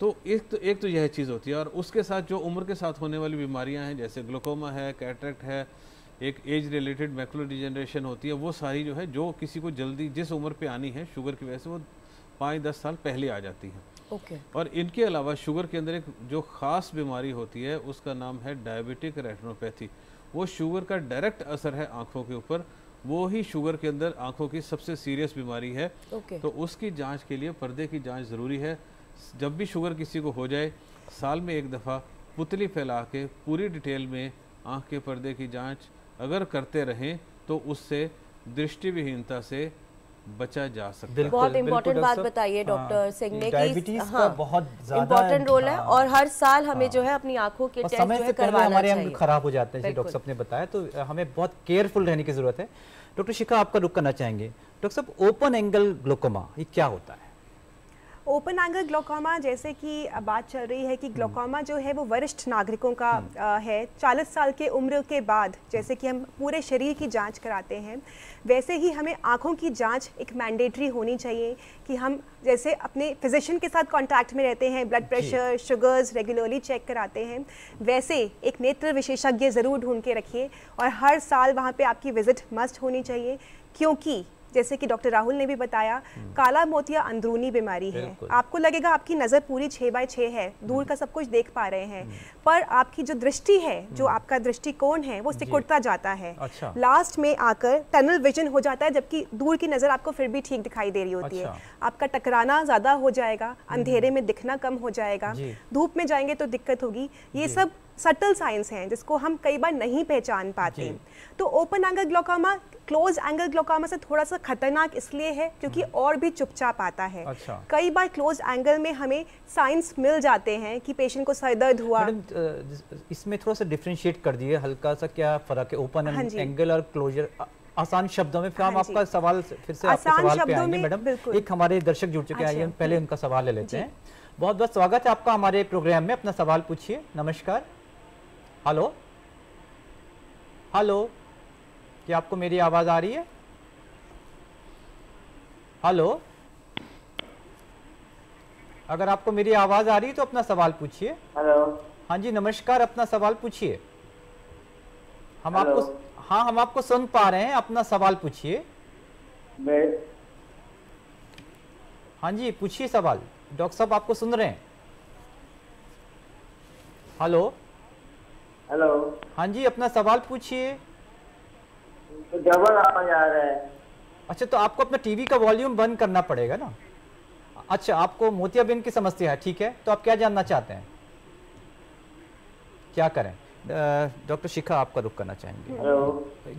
Speaker 4: तो एक तो यह चीज़ होती है, और उसके साथ जो उम्र के साथ होने वाली बीमारियां हैं जैसे ग्लूकोमा है, कैटरेक्ट है, एक एज रिलेटेड मैकुलर डिजेनरेशन होती है, वो सारी जो है जो किसी को जल्दी जिस उम्र पे आनी है शुगर की वजह से वो 5-10 साल पहले आ जाती है।
Speaker 2: ओके।
Speaker 4: और इनके अलावा शुगर के अंदर एक जो ख़ास बीमारी होती है उसका नाम है डायबिटिक रेटिनोपैथी। वो शुगर का डायरेक्ट असर है आँखों के ऊपर, वो ही शुगर के अंदर आँखों की सबसे सीरियस बीमारी है। तो उसकी जांच के लिए पर्दे की जांच ज़रूरी है। जब भी शुगर किसी को हो जाए, साल में एक दफ़ा पुतली फैला के पूरी डिटेल में आँख के पर्दे की जांच अगर करते रहें तो उससे दृष्टिविहीनता से बचा जा सकता है।
Speaker 2: बहुत इम्पोर्टेंट बात बताइए डॉक्टर सिंह ने,
Speaker 1: डायबिटीज का बहुत ज़्यादा
Speaker 2: इम्पोर्टेंट रोल है और हर साल हमें जो है अपनी आंखों के टेस्ट जो है करवाना
Speaker 1: हमारे
Speaker 2: चाहिए।
Speaker 1: अंग खराब हो जाते हैं, डॉक्टर साहब ने बताया, तो हमें बहुत केयरफुल रहने की जरूरत है। डॉक्टर शिखा, आपका रुख करना चाहेंगे। डॉक्टर साहब, ओपन एंगल ग्लूकोमा ये क्या होता है?
Speaker 6: ओपन एंगल ग्लूकोमा, जैसे कि बात चल रही है कि ग्लूकोमा जो है वो वरिष्ठ नागरिकों का है। 40 साल के उम्र के बाद जैसे कि हम पूरे शरीर की जांच कराते हैं, वैसे ही हमें आँखों की जांच एक मैंडेटरी होनी चाहिए कि हम जैसे अपने फिजिशियन के साथ कांटेक्ट में रहते हैं, blood pressure, sugars regularly check कराते हैं, वैसे एक नेत्र विशेषज्ञ ज़रूर ढूंढ के रखिए और हर साल वहाँ पे आपकी विजिट मस्ट होनी चाहिए, क्योंकि जैसे कि डॉक्टर राहुल ने भी बताया, काला मोतिया अंदरूनी बीमारी है। आपको लगेगा आपकी नज़र पूरी 6/6 है, दूर का सब कुछ देख पा रहे हैं, पर आपकी जो दृष्टि है, जो आपका दृष्टिकोण है, वो सिकुड़ता जाता है।
Speaker 1: अच्छा।
Speaker 6: लास्ट में आकर टनल विजन हो जाता है, जबकि दूर की नज़र आपको फिर भी ठीक दिखाई दे रही होती है। आपका टकराना ज़्यादा हो जाएगा, अंधेरे में दिखना कम हो जाएगा, धूप में जाएंगे तो दिक्कत होगी। ये सब सटल साइंस हैं जिसको हम कई बार नहीं पहचान पाते। तो open angle glaucoma close angle glaucoma से थोड़ा सा खतरनाक इसलिए है क्योंकि और भी चुपचाप आता है।
Speaker 1: अच्छा।
Speaker 6: कई बार क्लोज एंगल में हमें साइंस मिल जाते हैं कि पेशेंट को सर दर्द हुआ।
Speaker 1: इसमें थोड़ा सा डिफरेंशिएट कर दिए हल्का सा, क्या फर्क है ओपन एंगल और क्लोजर, आसान शब्दों में? फिर हम आपका सवाल फिर से आपके सवाल पे आएंगे मैडम। एक हमारे दर्शक जुड़ चुके हैं, पहले उनका सवाल ले लेते हैं। बहुत बहुत स्वागत है आपका हमारे प्रोग्राम में, अपना सवाल पूछिए। नमस्कार। हेलो हेलो, क्या आपको मेरी आवाज आ रही है? हेलो, अगर आपको मेरी आवाज आ रही है तो अपना सवाल पूछिए।
Speaker 9: हेलो।
Speaker 1: हाँ जी नमस्कार, अपना सवाल पूछिए। हम आपको सुन पा रहे हैं, अपना सवाल पूछिए। हाँ जी पूछिए सवाल, डॉक्टर साहब आपको सुन रहे हैं। Hello
Speaker 9: hello.
Speaker 1: हाँ जी अपना सवाल पूछिए।
Speaker 9: तो डबल आवाज आ रहा है।
Speaker 1: अच्छा, तो आपको अपना टीवी का वॉल्यूम बंद करना पड़ेगा ना। अच्छा, आपको मोतियाबिंद की समस्या है, ठीक है, तो आप क्या जानना चाहते हैं, क्या करें? डॉक्टर शिखा आपका रुख करना चाहेंगे।
Speaker 9: हेलो।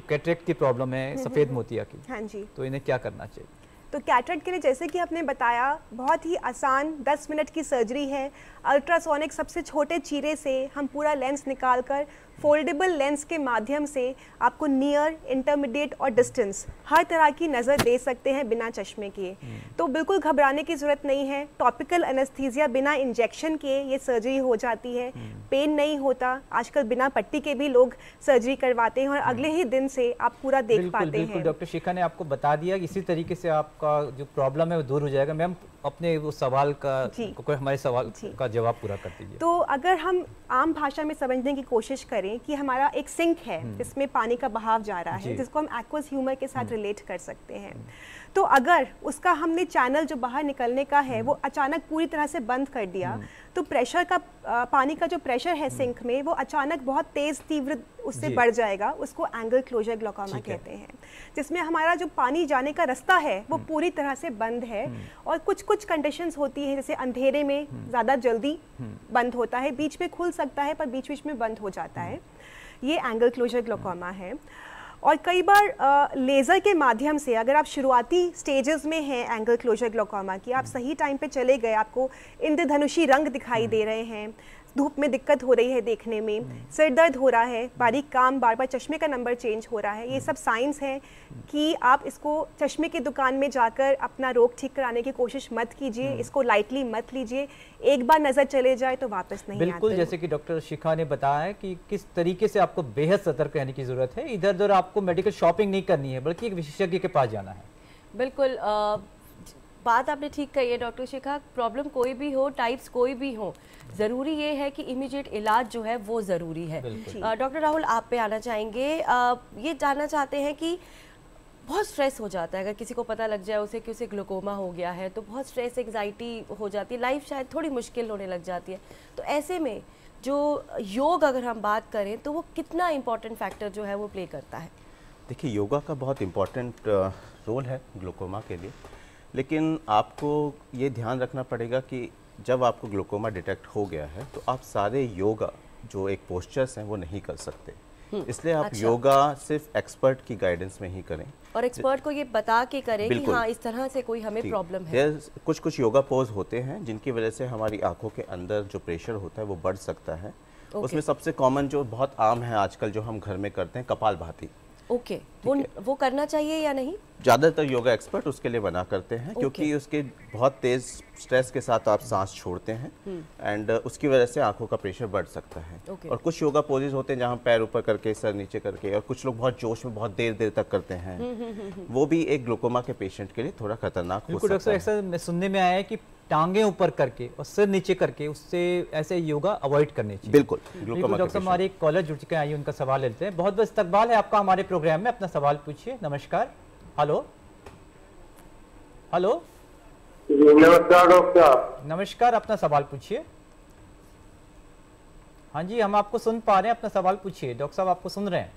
Speaker 1: कैटरेक्ट की प्रॉब्लम है, सफ़ेद मोतिया की।
Speaker 6: हाँ जी।
Speaker 1: तो इन्हें क्या करना चाहिए?
Speaker 6: तो कैटरेक्ट के लिए जैसे कि आपने बताया, बहुत ही आसान 10 मिनट की सर्जरी है। अल्ट्रासोनिक सबसे छोटे चीरे से हम पूरा लेंस निकालकर फोल्डेबल लेंस के माध्यम से आपको नियर, इंटरमीडिएट और डिस्टेंस हर तरह की नज़र दे सकते हैं बिना चश्मे के। तो बिल्कुल घबराने की ज़रूरत नहीं है। टॉपिकल एनेस्थीसिया बिना इंजेक्शन के ये सर्जरी हो जाती है। पेन नहीं होता। आजकल बिना पट्टी के भी लोग सर्जरी करवाते हैं और अगले ही दिन से आप पूरा देख पाते हैं।
Speaker 1: डॉक्टर शिखा ने आपको बता दिया कि इसी तरीके से आपका जो प्रॉब्लम है वो दूर हो जाएगा। मैम अपने वो सवाल का कोई हमारे सवाल का जवाब पूरा कर दीजिए।
Speaker 6: तो अगर हम आम भाषा में समझने की कोशिश करें कि हमारा एक सिंक है जिसमें पानी का बहाव जा रहा है, जिसको हम एक्वस ह्यूमर के साथ रिलेट कर सकते हैं, तो अगर उसका हमने चैनल जो बाहर निकलने का है वो अचानक पूरी तरह से बंद कर दिया तो प्रेशर का पानी का जो प्रेशर है सिंक में वो अचानक बहुत तेज तीव्र उससे बढ़ जाएगा। उसको एंगल क्लोजर ग्लोकोमा कहते हैं, जिसमें हमारा जो पानी जाने का रास्ता है वो पूरी तरह से बंद है। और कुछ कुछ कंडीशंस होती हैं, जैसे अंधेरे में ज़्यादा जल्दी बंद होता है, बीच में खुल सकता है पर बीच बीच में बंद हो जाता है, ये एंगल क्लोजर ग्लोकोमा है। और कई बार लेज़र के माध्यम से अगर आप शुरुआती स्टेजेस में हैं एंगल क्लोजर ग्लोकोमा की, आप सही टाइम पे चले गए, आपको इंद्रधनुषी रंग दिखाई दे रहे हैं, धूप में दिक्कत हो रही है देखने में, सिर दर्द हो रहा है, बारीक काम, बार बार चश्मे का नंबर चेंज हो रहा है, ये सब साइंस हैं कि आप इसको चश्मे की दुकान में जाकर अपना रोग ठीक कराने की कोशिश मत कीजिए, इसको लाइटली मत लीजिए। एक बार नज़र चले जाए तो वापस नहीं
Speaker 1: बिल्कुल जैसे कि डॉक्टर शिखा ने बताया कि किस तरीके से आपको बेहद सतर्क रहने की ज़रूरत है। इधर उधर आपको मेडिकल शॉपिंग नहीं करनी है, बल्कि एक विशेषज्ञ के पास जाना है।
Speaker 2: बिल्कुल बात आपने ठीक कही है डॉक्टर शिखा। प्रॉब्लम कोई भी हो, टाइप्स कोई भी हो, ज़रूरी ये है कि इमीडिएट इलाज जो है वो ज़रूरी है। डॉक्टर राहुल आप पे आना चाहेंगे, ये जानना चाहते हैं कि बहुत स्ट्रेस हो जाता है अगर किसी को पता लग जाए उसे कि उसे ग्लूकोमा हो गया है, तो बहुत स्ट्रेस एंग्जाइटी हो जाती है, लाइफ शायद थोड़ी मुश्किल होने लग जाती है। तो ऐसे में जो योग अगर हम बात करें तो वो कितना इम्पोर्टेंट फैक्टर जो है वो प्ले करता है?
Speaker 8: देखिए योगा का बहुत इम्पोर्टेंट रोल है ग्लूकोमा के लिए, लेकिन आपको ये ध्यान रखना पड़ेगा कि जब आपको ग्लूकोमा डिटेक्ट हो गया है तो आप सारे योगा जो एक पोस्चर्स हैं वो नहीं कर सकते, इसलिए आप योगा सिर्फ एक्सपर्ट की गाइडेंस में ही करें
Speaker 2: और एक्सपर्ट को ये बता के करें कि हाँ इस तरह से कोई हमें प्रॉब्लम है।
Speaker 8: कुछ योगा पोज होते हैं जिनकी वजह से हमारी आंखों के अंदर जो प्रेशर होता है वो बढ़ सकता है। उसमें सबसे कॉमन जो बहुत आम है आजकल जो हम घर में करते हैं कपालभाति।
Speaker 2: वो करना चाहिए या नहीं?
Speaker 8: ज़्यादातर योगा एक्सपर्ट उसके लिए मना करते हैं क्योंकि उसके बहुत तेज स्ट्रेस के साथ आप सांस छोड़ते हैं एंड उसकी वजह से आंखों का प्रेशर बढ़ सकता है। और कुछ योगा पोजेज होते हैं जहां पैर ऊपर करके सर नीचे करके, और कुछ लोग बहुत जोश में बहुत देर तक करते हैं, वो भी एक ग्लूकोमा के पेशेंट के लिए थोड़ा खतरनाक हो सकता है।
Speaker 1: डॉक्टर सुनने में आया है कि टांगे ऊपर करके और सिर नीचे करके उससे ऐसे योगा अवॉइड करने चाहिए।
Speaker 8: बिल्कुल
Speaker 1: डॉक्टर हमारे एक कॉलर जुड़ चुके हैं, आइए उनका सवाल लेते हैं। बहुत बहुत इस्तकबाल है आपका हमारे प्रोग्राम में, अपना सवाल पूछिए। नमस्कार। हेलो हेलो
Speaker 5: नमस्कार डॉक्टर।
Speaker 1: नमस्कार, अपना सवाल पूछिए। हाँ जी हम आपको सुन पा रहे हैं, अपना सवाल पूछिए। डॉक्टर साहब आपको सुन रहे हैं?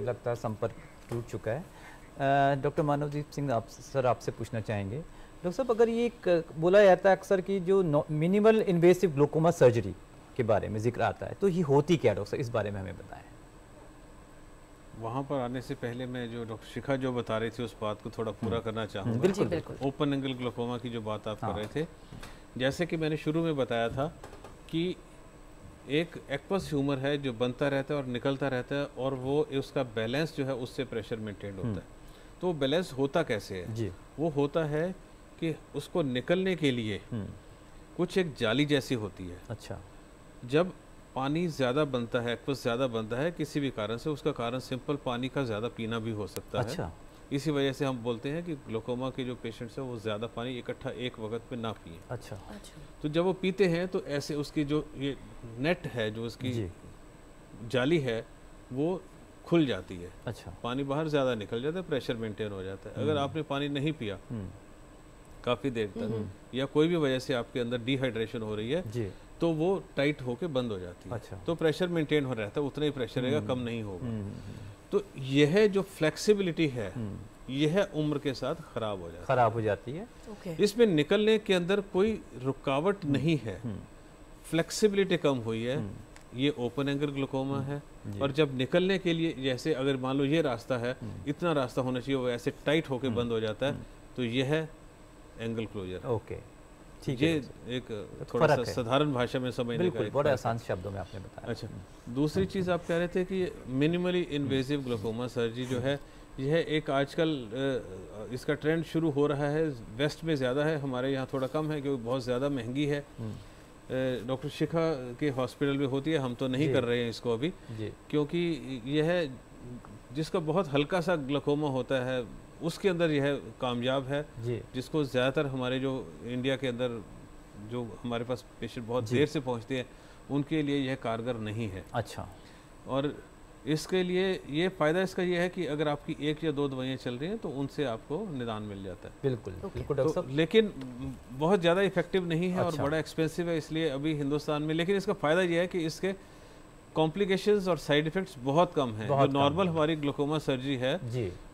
Speaker 1: लगता है संपर्क टूट चुका है। डॉक्टर मानवदीप सिंह सर आपसे पूछना चाहेंगे, डॉक्टर साहब अगर ये बोला जाता है अक्सर कि जो मिनिमल इन्वेसिव ग्लूकोमा सर्जरी के बारे में जिक्र आता है, तो ये होती क्या डॉक्टर साहब, इस बारे में हमें बताएं।
Speaker 4: वहाँ पर आने से पहले मैं जो डॉक्टर शिखा जो बता रही थी उस बात को थोड़ा पूरा करना चाहूँगा।
Speaker 2: बिल्कुल।
Speaker 4: ओपन एंगल ग्लूकोमा की जो बात आप कर रहे थे, जैसे कि मैंने शुरू में बताया था कि एक एक्वस ह्यूमर है जो बनता रहता है और निकलता रहता है, और वो उसका बैलेंस जो है उससे प्रेशर मेंटेन होता है। तो वो बैलेंस होता कैसे है जी? वो होता है कि उसको निकलने के लिए कुछ एक जाली जैसी होती है।
Speaker 1: अच्छा।
Speaker 4: जब पानी ज़्यादा बनता है, एक्वस ज़्यादा बनता है किसी भी कारण से, उसका कारण सिंपल पानी का ज़्यादा पीना भी हो सकता
Speaker 1: अच्छा।
Speaker 4: है। इसी वजह से हम बोलते हैं कि ग्लूकोमा के जो पेशेंट्स हैं वो ज़्यादा पानी इकट्ठा एक वक्त पे ना पिए।
Speaker 1: अच्छा।
Speaker 4: तो जब वो पीते हैं तो ऐसे उसकी जो ये नेट है, जो उसकी जाली है, वो खुल जाती है।
Speaker 1: अच्छा।
Speaker 4: पानी बाहर ज़्यादा निकल जाता है, प्रेशर मेंटेन हो जाता है। अगर आपने पानी नहीं पिया काफ़ी देर तक, या कोई भी वजह से आपके अंदर डिहाइड्रेशन हो रही है जी, तो वो टाइट होके बंद हो जाती है।
Speaker 1: अच्छा।
Speaker 4: तो प्रेशर मेंटेन हो रहता है, उतना ही प्रेशर रहेगा, कम नहीं होगा। तो यह जो फ्लेक्सिबिलिटी है यह उम्र के साथ खराब हो जाती है। इसमें निकलने के अंदर कोई रुकावट नहीं है, फ्लेक्सिबिलिटी कम हुई है, ये ओपन एंगल ग्लूकोमा है। और जब निकलने के लिए, जैसे अगर मान लो ये रास्ता है, इतना रास्ता होना चाहिए, वो ऐसे टाइट होके बंद हो जाता है, तो यह है एंगल क्लोजर।
Speaker 1: ओके, ठीक
Speaker 4: ये
Speaker 1: है।
Speaker 4: एक थोड़ा सा साधारण भाषा में समझने का,
Speaker 1: बड़े आसान शब्दों में आपने बताया।
Speaker 4: अच्छा, दूसरी चीज़ आप कह रहे थे कि मिनिमली इन्वेसिव ग्लूकोमा सर्जरी जो है यह एक आजकल इसका ट्रेंड शुरू हो रहा है, वेस्ट में ज़्यादा है, हमारे यहाँ थोड़ा कम है क्योंकि बहुत ज़्यादा महंगी है। डॉक्टर शिखा के हॉस्पिटल में होती है, हम तो नहीं कर रहे हैं इसको अभी, क्योंकि यह जिसका बहुत हल्का सा ग्लूकोमा होता है उसके अंदर यह कामयाब है, जिसको ज़्यादातर हमारे जो इंडिया के अंदर जो हमारे पास पेशेंट बहुत देर से पहुँचते हैं उनके लिए यह कारगर नहीं है।
Speaker 1: अच्छा।
Speaker 4: और इसके लिए ये फ़ायदा इसका ये है कि अगर आपकी 1 या 2 दवाइयाँ चल रही हैं तो उनसे आपको निदान मिल जाता है।
Speaker 1: बिल्कुल बिल्कुल डॉक्टर साहब,
Speaker 4: लेकिन बहुत ज़्यादा इफेक्टिव नहीं है और बड़ा एक्सपेंसिव है, इसलिए अभी हिंदुस्तान में। लेकिन इसका फ़ायदा ये है कि इसके कॉम्प्लिकेशंस और साइड इफ़ेक्ट्स बहुत कम हैं। जो नॉर्मल हमारी ग्लूकोमा सर्जरी है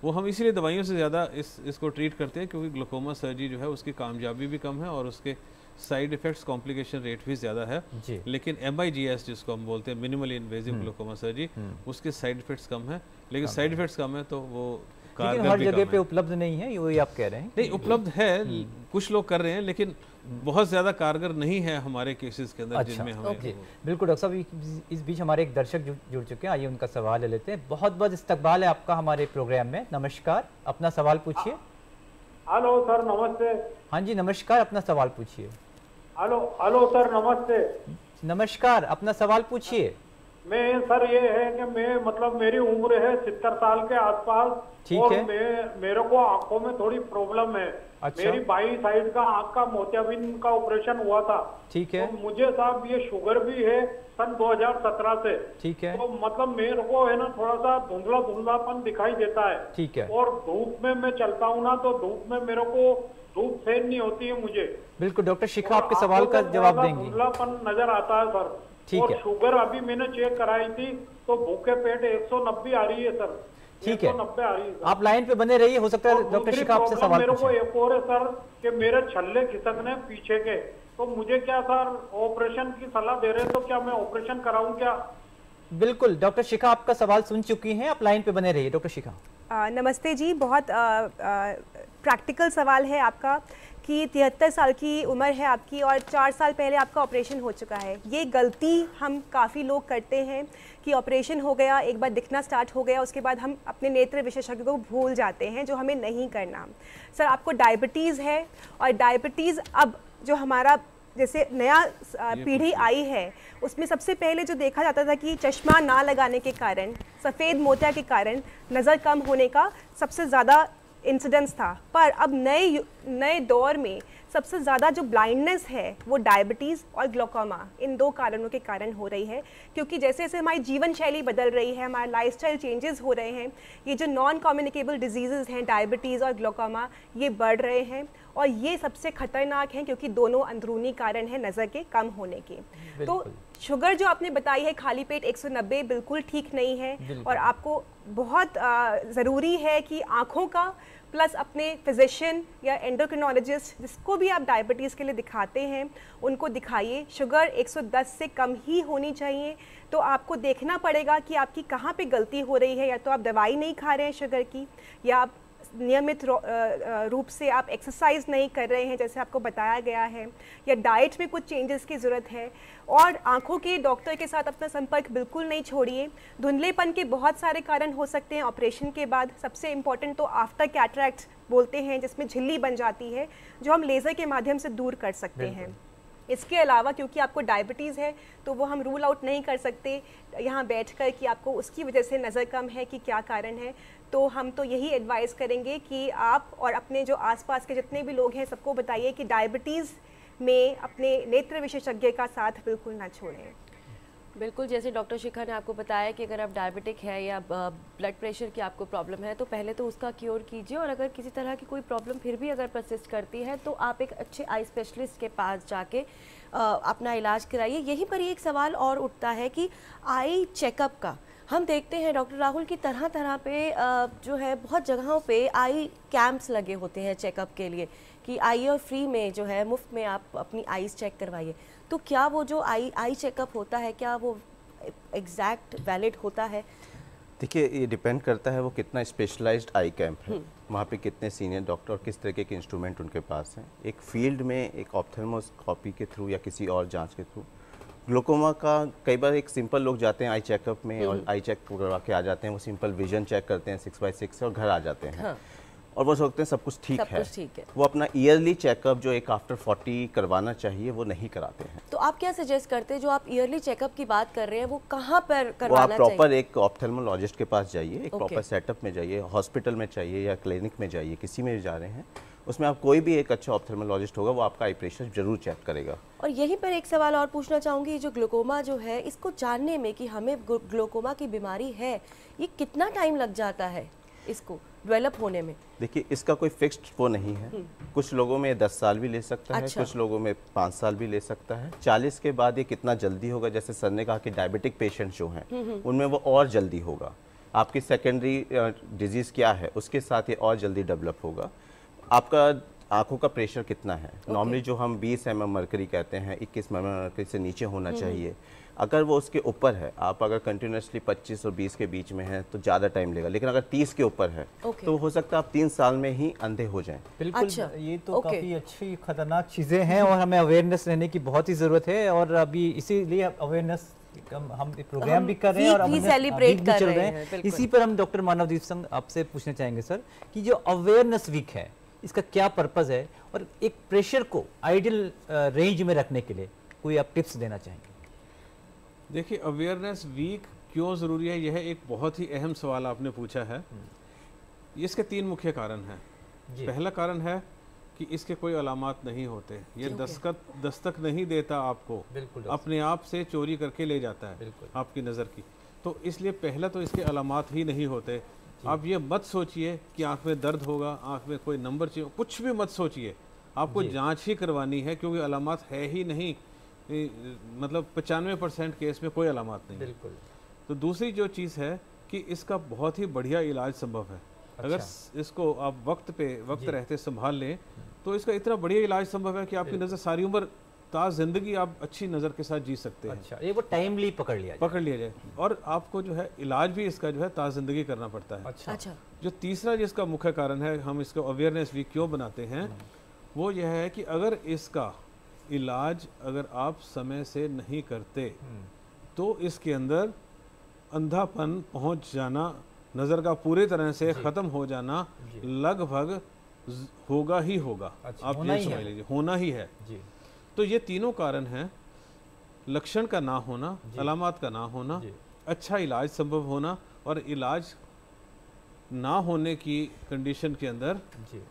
Speaker 4: वो हम इसीलिए दवाइयों से ज़्यादा इसको ट्रीट करते हैं, क्योंकि ग्लूकोमा सर्जरी जो है उसकी कामयाबी भी कम है और उसके साइड इफेक्ट्स कॉम्प्लिकेशन रेट भी ज़्यादा है। लेकिन MIGS जिसको हम बोलते हैं मिनिमली इन्वेजिव ग्लूकोमा सर्जरी, उसके साइड इफेक्ट्स कम है। लेकिन साइड इफेक्ट्स कम है तो वो
Speaker 1: लेकिन हर जगह पे उपलब्ध नहीं है, ये आप कह रहे हैं?
Speaker 4: नहीं, उपलब्ध है, कुछ लोग कर रहे हैं, लेकिन बहुत ज़्यादा कारगर नहीं है हमारे केसेस के अंदर। जिनमें हमें
Speaker 1: बिल्कुल डॉक्टर साहब, इस बीच हमारे एक दर्शक जुड़ चुके हैं, आइए उनका सवाल ले लेते हैं। बहुत बहुत इस्तकबाल है आपका हमारे प्रोग्राम में। नमस्कार, अपना सवाल पूछिए।
Speaker 5: हेलो सर, नमस्ते।
Speaker 1: हाँ जी नमस्कार, अपना सवाल पूछिए।
Speaker 5: हेलो हेलो सर, नमस्ते।
Speaker 1: नमस्कार, अपना सवाल पूछिए।
Speaker 5: मैं सर ये है कि मैं मतलब मेरी उम्र है 70 साल के आसपास, और मेरे को आंखों में थोड़ी प्रॉब्लम है। मेरी बाई साइड का आंख का मोतियाबिंद का ऑपरेशन हुआ था।
Speaker 1: ठीक है।
Speaker 5: तो मुझे साहब ये शुगर भी है सन 2017 से।
Speaker 1: ठीक है।
Speaker 5: तो मतलब मेरे को है ना थोड़ा सा धुंधला धुंधलापन दिखाई देता है।
Speaker 1: ठीक है।
Speaker 5: और धूप में मैं चलता हूँ ना, तो धूप में मेरे को धूप सहन नहीं होती है मुझे।
Speaker 1: बिल्कुल, डॉक्टर शिखा आपके सवाल का जवाब देंगे।
Speaker 5: धुंधलापन नजर आता है सर।
Speaker 1: ठीक है।
Speaker 5: शुगर अभी मैंने चेक कराई थी तो भूखे पेट 190 आ रही है सर।
Speaker 1: ठीक है,
Speaker 5: 190 आ रही है।
Speaker 1: आप लाइन पे बने रहिए, हो सकता है डॉक्टर शिखा आपसे सवाल
Speaker 5: मेरे को एक और है सर कि मेरे छल्ले खिसकने पीछे के, तो मुझे क्या सर ऑपरेशन की सलाह दे रहे हैं, तो क्या मैं ऑपरेशन कराऊं क्या?
Speaker 1: बिल्कुल, डॉक्टर शिखा आपका सवाल सुन चुकी हैं, आप लाइन पे बने रहिए। डॉक्टर शिखा
Speaker 6: नमस्ते जी, बहुत प्रैक्टिकल सवाल है आपका कि 73 साल की उम्र है आपकी और 4 साल पहले आपका ऑपरेशन हो चुका है। ये गलती हम काफ़ी लोग करते हैं कि ऑपरेशन हो गया, एक बार दिखना स्टार्ट हो गया, उसके बाद हम अपने नेत्र विशेषज्ञ को भूल जाते हैं, जो हमें नहीं करना। सर आपको डायबिटीज़ है, और डायबिटीज़ अब जो हमारा जैसे नया पीढ़ी आई है उसमें सबसे पहले जो देखा जाता था कि चश्मा ना लगाने के कारण, सफ़ेद मोतिया के कारण नज़र कम होने का सबसे ज़्यादा इंसिडेंस था। पर अब नए दौर में सबसे ज़्यादा जो ब्लाइंडनेस है वो डायबिटीज़ और ग्लूकोमा, इन 2 कारणों के कारण हो रही है। क्योंकि जैसे जैसे हमारी जीवन शैली बदल रही है, हमारा लाइफस्टाइल चेंजेस हो रहे हैं, ये जो नॉन कम्युनिकेबल डिजीज़ेज़ हैं डायबिटीज़ और ग्लूकोमा, ये बढ़ रहे हैं और ये सबसे खतरनाक हैं क्योंकि दोनों अंदरूनी कारण हैं नज़र के कम होने के। तो शुगर जो आपने बताई है खाली पेट 190 बिल्कुल ठीक नहीं है, और आपको बहुत ज़रूरी है कि आँखों का प्लस अपने फिजिशियन या एंडोक्रिनोलॉजिस्ट जिसको भी आप डायबिटीज़ के लिए दिखाते हैं उनको दिखाइए। शुगर 110 से कम ही होनी चाहिए। तो आपको देखना पड़ेगा कि आपकी कहाँ पे गलती हो रही है, या तो आप दवाई नहीं खा रहे हैं शुगर की, या आप नियमित रूप से आप एक्सरसाइज नहीं कर रहे हैं जैसे आपको बताया गया है, या डाइट में कुछ चेंजेस की ज़रूरत है। और आंखों के डॉक्टर के साथ अपना संपर्क बिल्कुल नहीं छोड़िए। धुंधलेपन के बहुत सारे कारण हो सकते हैं ऑपरेशन के बाद। सबसे इम्पॉर्टेंट तो आफ्टर कैटरैक्ट बोलते हैं, जिसमें झिल्ली बन जाती है, जो हम लेज़र के माध्यम से दूर कर सकते हैं। इसके अलावा क्योंकि आपको डायबिटीज़ है तो वो हम रूल आउट नहीं कर सकते यहाँ बैठकर कि आपको उसकी वजह से नज़र कम है कि क्या कारण है। तो हम तो यही एडवाइस करेंगे कि आप और अपने जो आसपास के जितने भी लोग हैं सबको बताइए कि डायबिटीज़ में अपने नेत्र विशेषज्ञ का साथ बिल्कुल ना छोड़ें।
Speaker 2: बिल्कुल, जैसे डॉक्टर शिखा ने आपको बताया कि अगर आप डायबिटिक है या ब्लड प्रेशर की आपको प्रॉब्लम है तो पहले तो उसका क्योर कीजिए, और अगर किसी तरह की कोई प्रॉब्लम फिर भी अगर परसिस्ट करती है तो आप एक अच्छे आई स्पेशलिस्ट के पास जाके अपना इलाज कराइए। यहीं पर एक सवाल और उठता है कि आई चेकअप का हम देखते हैं डॉक्टर राहुल की तरह तरह पे जो है बहुत जगहों पे आई कैंप्स लगे होते हैं चेकअप के लिए कि आइए फ्री में जो है मुफ्त में आप अपनी आईज चेक करवाइए। तो क्या वो जो आई चेकअप होता है क्या वो एग्जैक्ट वैलिड होता है?
Speaker 8: देखिए, ये डिपेंड करता है वो कितना स्पेशलाइज्ड आई कैंप है, वहाँ पे कितने सीनियर डॉक्टर और किस तरीके के इंस्ट्रूमेंट उनके पास हैं। एक फील्ड में एक ऑप्थेल्मोस्कोपी के थ्रू या किसी और जांच के थ्रू ग्लूकोमा का कई बार एक सिंपल लोग जाते हैं आई चेकअप में और आई चेक करवा के आ जाते हैं, वो सिंपल विजन चेक करते हैं 6x6 और घर आ जाते हैं। हाँ। और वो सोचते हैं सब कुछ ठीक है, वो अपना ईयरली चेकअप जो एक आफ्टर 40 करवाना चाहिए वो नहीं कराते हैं।
Speaker 2: तो आप क्या सजेस्ट करते हैं, जो आप ईयरली चेकअप की बात कर रहे हैं वो कहाँ पर करवाना चाहिए?
Speaker 8: आप प्रॉपर एक ऑप्थेल्मोलॉजिस्ट के पास जाइए, एक प्रॉपर सेटअप में जाइए, हॉस्पिटल में चाहिए या क्लिनिक में जाइए, किसी में भी जा रहे हैं, उसमें आप कोई भी एक अच्छा ऑप्थेल्मोलॉजिस्ट होगा, वो आपका आई प्रेशर जरूर चेक करेगा।
Speaker 2: और यहीं पर एक सवाल और पूछना चाहूँगी, जो ग्लूकोमा जो है, इसको जानने में कि हमें ग्लूकोमा की बीमारी है, ये कितना टाइम लग जाता है इसको डेवलप होने में?
Speaker 8: देखिए, इसका कोई फिक्स्ड वो नहीं है। कुछ लोगों में 10 साल भी ले सकता है, कुछ लोगों में 5 साल भी ले सकता है। 40 के बाद ये कितना जल्दी होगा, जैसे सर ने कहा कि डायबिटिक पेशेंट जो हैं उनमें वो और जल्दी होगा। आपकी सेकेंडरी डिजीज़ क्या है उसके साथ ये और जल्दी डेवलप होगा। आपका आंखों का प्रेशर कितना है, नॉर्मली जो हम 20 mm मरकरी कहते हैं, 21 mm मरकरी से नीचे होना चाहिए। अगर वो उसके ऊपर है, आप अगर कंटिन्यूसली 25 और 20 के बीच में है तो ज़्यादा टाइम लेगा, लेकिन अगर 30 के ऊपर है तो हो सकता है आप 3 साल में ही अंधे हो जाएं।
Speaker 1: बिल्कुल। अच्छा, ये तो काफ़ी अच्छी खतरनाक चीज़ें हैं और हमें अवेयरनेस रहने की बहुत ही ज़रूरत है। और अभी इसीलिए अवेयरनेस हम प्रोग्राम भी कर रहे हैं और हम सेलिब्रेट कर रहे हैं। इसी पर हम डॉक्टर मानवदीप सिंह आपसे पूछना चाहेंगे सर कि जो अवेयरनेस वीक है इसका क्या पर्पस है, और एक प्रेशर को आइडियल रेंज में रखने के लिए कोई आप टिप्स देना चाहेंगे?
Speaker 4: देखिए, अवेयरनेस वीक क्यों ज़रूरी है, यह एक बहुत ही अहम सवाल आपने पूछा है। इसके 3 मुख्य कारण हैं। पहला कारण है कि इसके कोई अलामात नहीं होते, ये दस्तक नहीं देता आपको, अपने आप से चोरी करके ले जाता है आपकी नज़र की। तो इसलिए पहला तो इसके अलामात ही नहीं होते। आप ये मत सोचिए कि आँख में दर्द होगा, आँख में कोई नंबर चाहिए, कुछ भी मत सोचिए। आपको जांच ही करवानी है, क्योंकि अलामात है ही नहीं। मतलब 95% केस में कोई अलामात नहीं। बिल्कुल। तो दूसरी जो चीज़ है कि इसका बहुत ही बढ़िया इलाज संभव है। अगर इसको आप वक्त रहते संभाल लें तो इसका इतना बढ़िया इलाज संभव है कि आपकी नज़र सारी उम्र जिंदगी आप अच्छी नज़र के साथ जी सकते हैं।
Speaker 1: अच्छा, ये वो टाइमली पकड़ लिया जाए।
Speaker 4: और आपको जो है इलाज भी इसका जो है जिंदगी करना पड़ता है।
Speaker 2: अच्छा।
Speaker 4: जो तीसरा जिसका मुख्य कारण है, हम इसको अवेयरनेस वीक क्यों बनाते हैं, वो यह है कि अगर इसका इलाज अगर आप समय से नहीं करते तो इसके अंदर अंधापन पहुंच जाना, नज़र का पूरी तरह से ख़त्म हो जाना लगभग होगा ही होगा। आप ये समझ लीजिए, होना ही है। तो ये तीनों कारण हैं, लक्षण का ना होना, अलामात का ना होना, अच्छा इलाज संभव होना और इलाज ना होने की कंडीशन के अंदर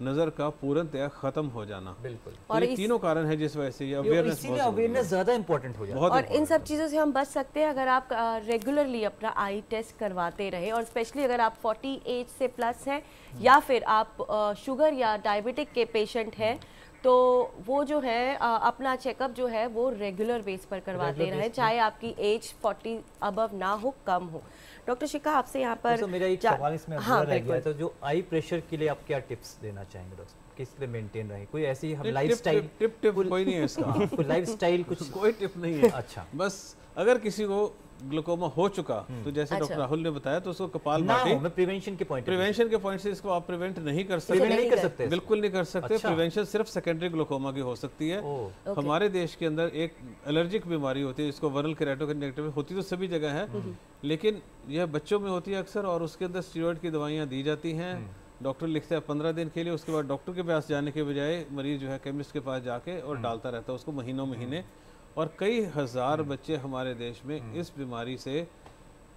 Speaker 4: नज़र का पूर्णतया खत्म हो जाना। बिल्कुल। और ये तीनों कारण है जिस वजह से ये
Speaker 1: अवेयरनेस ज़्यादा इंपॉर्टेंट हो जाता है।
Speaker 2: और इन सब चीज़ों से हम बच सकते हैं अगर आप रेगुलरली अपना आई टेस्ट करवाते रहे, और स्पेशली अगर आप 40 एज से प्लस हैं या फिर आप शुगर या डायबिटिक के पेशेंट हैं तो वो जो है अपना चेकअप जो है वो रेगुलर बेस पर करवाते रहे, चाहे आपकी एज 40 अबव ना हो, कम हो। डॉक्टर शिखा, आपसे यहाँ पर
Speaker 1: तो मेरा एक सवाल इसमें रह गया, तो जो आई प्रेशर के लिए आप क्या टिप्स देना चाहेंगे डॉक्टर, किस लिए मेंटेन रहे? कोई ऐसी हम लाइफस्टाइल
Speaker 4: टिप कोई नहीं है इसका।
Speaker 1: कोई लाइफस्टाइल कुछ
Speaker 4: कोई टिप नहीं है। अच्छा, बस अगर किसी को ग्लूकोमा हो चुका तो जैसे डॉक्टर राहुल ने बताया तो उसको कपाल भाती,
Speaker 1: प्रिवेंशन के पॉइंट
Speaker 4: से इसको आप प्रिवेंट नहीं कर सकते, बिल्कुल नहीं कर सकते। प्रिवेंशन सिर्फ सेकेंडरी ग्लूकोमा की हो सकती है। हमारे देश के अंदर एक एलर्जिक बीमारी होती है जिसको वर्नल केराटोकॉन्जक्टिवा, होती तो सभी जगह है लेकिन यह बच्चों में होती है अक्सर, और उसके अंदर स्टीरॉयड की दवाइयाँ दी जाती हैं। डॉक्टर लिखता है 15 दिन के लिए, उसके बाद डॉक्टर के पास जाने के बजाय मरीज जो है केमिस्ट के पास जाके और डालता रहता है उसको महीने। और कई हजार बच्चे हमारे देश में इस बीमारी से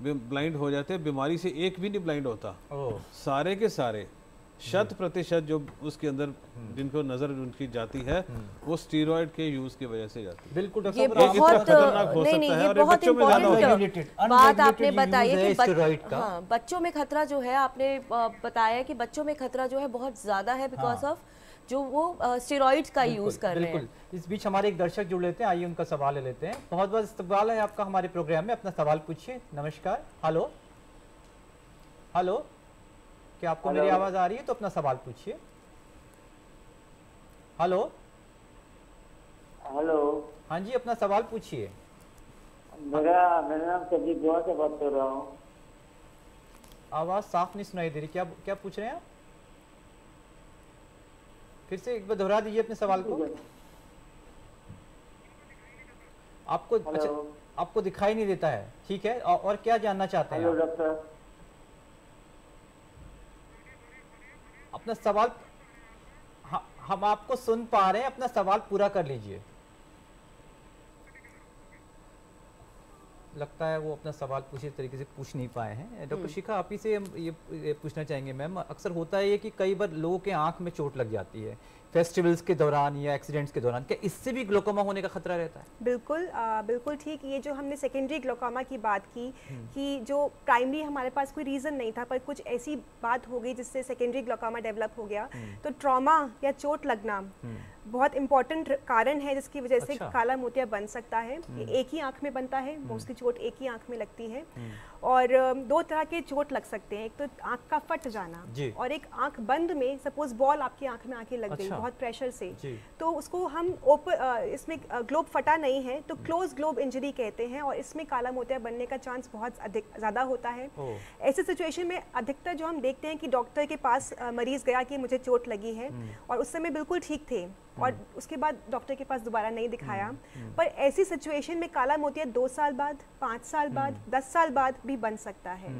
Speaker 4: ब्लाइंड हो जाते हैं। बीमारी से एक भी नहीं ब्लाइंड होता, सारे के सारे 100% जो उसके अंदर जिनको नजर उनकी जाती है वो स्टीरॉयड के यूज की वजह से जाती है।
Speaker 1: बिल्कुल,
Speaker 2: ये बहुत खतरनाक हो सकता है और बच्चों में ज्यादा बात आपने बताई है कि बच्चों में खतरा जो है, आपने बताया कि बच्चों में खतरा जो है बहुत ज्यादा है बिकॉज ऑफ जो वो स्टेरॉइड्स का यूज कर रहे हैं।
Speaker 1: इस बीच हमारे एक दर्शक जुड़ लेते हैं, आइए उनका सवाल ले लेते हैं। बहुत बहुत इस्तकबाल है आपका हमारे प्रोग्राम में, अपना सवाल पूछिए। नमस्कार। हेलो, क्या आपको मेरी आवाज आ रही है? तो अपना सवाल पूछिए। हेलो, हाँ जी, अपना सवाल पूछिए।
Speaker 9: मेरा नाम सजीद गोवा से बात कर रहा हूँ।
Speaker 1: आवाज साफ नहीं सुनाई दे रही, क्या पूछ रहे हैं आप? फिर से एक बार दोहरा दीजिए अपने सवाल को। आपको अच्छा, आपको दिखाई नहीं देता है, ठीक है। और क्या जानना चाहते हैं
Speaker 9: डॉक्टर?
Speaker 1: अपना सवाल हम आपको सुन पा रहे हैं, अपना सवाल पूरा कर लीजिए। लगता है वो अपना सवाल पूछे तरीके से पूछ नहीं पाए हैं। डॉक्टर शिखा, आप ही से हम ये पूछना चाहेंगे मैम, अक्सर होता है कि कई बार लोगों के आंख में चोट लग जाती है फेस्टिवल्स के दौरान या एक्सीडेंट्स के दौरान, क्या इससे भी ग्लोकोमा होने का खतरा रहता है?
Speaker 6: बिल्कुल बिल्कुल ठीक। ये जो हमने सेकेंडरी ग्लोकोमा की बात की कि जो प्राइमरी हमारे पास कोई रीज़न नहीं था पर कुछ ऐसी बात हो गई जिससे सेकेंडरी ग्लोकोमा डेवलप हो गया, तो ट्रॉमा या चोट लगना बहुत इंपॉर्टेंट कारण है जिसकी वजह से काला मोतिया बन सकता है। ये एक ही आंख में बनता है, मोस्टली चोट एक ही आंख में लगती है और दो तरह के चोट लग सकते हैं, एक तो आंख का फट जाना और एक आंख बंद में, सपोज बॉल आपकी आंख में आके लग गई बहुत प्रेशर से, तो उसको हम इसमें ग्लोब फटा नहीं है तो क्लोज ग्लोब इंजरी कहते हैं और इसमें काला मोतिया बनने का चांस बहुत ज़्यादा होता है। ऐसे सिचुएशन में अधिकतर जो हम देखते हैं कि डॉक्टर के पास मरीज गया कि मुझे चोट लगी है और उस समय बिल्कुल ठीक थे और उसके बाद डॉक्टर के पास दोबारा नहीं दिखाया, पर ऐसी सिचुएशन में काला मोतिया 2 साल बाद, 5 साल बाद, 10 साल बाद भी बन सकता है।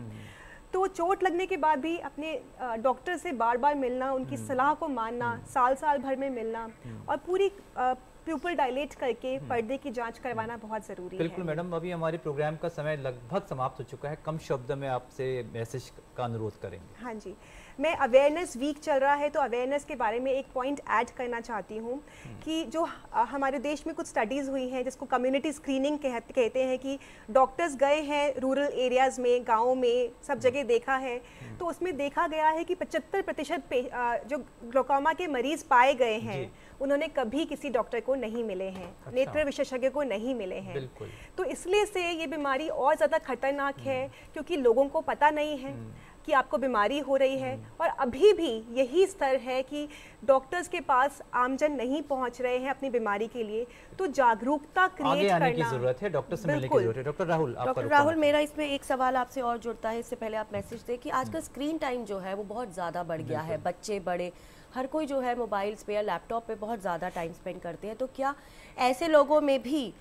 Speaker 6: तो चोट लगने के बाद भी अपने डॉक्टर से बार बार मिलना, उनकी सलाह को मानना, साल भर में मिलना और पूरी प्यूपल डायलेट करके पर्दे की जांच करवाना बहुत ज़रूरी है।
Speaker 1: बिल्कुल मैडम, अभी हमारे प्रोग्राम का समय लगभग समाप्त हो चुका है, कम शब्द में आपसे मैसेज का अनुरोध करेंगे।
Speaker 6: हाँ जी, मैं अवेयरनेस वीक चल रहा है तो अवेयरनेस के बारे में एक पॉइंट ऐड करना चाहती हूँ कि जो हमारे देश में कुछ स्टडीज़ हुई हैं जिसको कम्युनिटी स्क्रीनिंग कहते हैं कि डॉक्टर्स गए हैं रूरल एरियाज़ में, गाँव में, सब जगह देखा है, तो उसमें देखा गया है कि 75% जो ग्लोकोमा के मरीज़ पाए गए हैं उन्होंने कभी किसी डॉक्टर को नहीं मिले हैं, नेत्र विशेषज्ञ को नहीं मिले हैं। तो इसलिए से ये बीमारी और ज़्यादा खतरनाक है क्योंकि लोगों को पता नहीं है कि आपको बीमारी हो रही है और अभी भी यही स्तर है कि डॉक्टर्स के पास आमजन नहीं पहुंच रहे हैं अपनी बीमारी के लिए, तो जागरूकता क्रिएट करना
Speaker 1: की जरूरत है, डॉक्टर से मिलने की जरूरत है। डॉक्टर
Speaker 2: राहुल, मेरा इसमें एक सवाल आपसे और जुड़ता है, इससे पहले आप मैसेज दें कि आज का स्क्रीन टाइम जो है वो बहुत ज़्यादा बढ़ गया है, बच्चे बड़े हर कोई जो है मोबाइल्स पे या लैपटॉप पे बहुत ज़्यादा टाइम स्पेंड करते हैं, तो क्या ऐसे लोगों में भी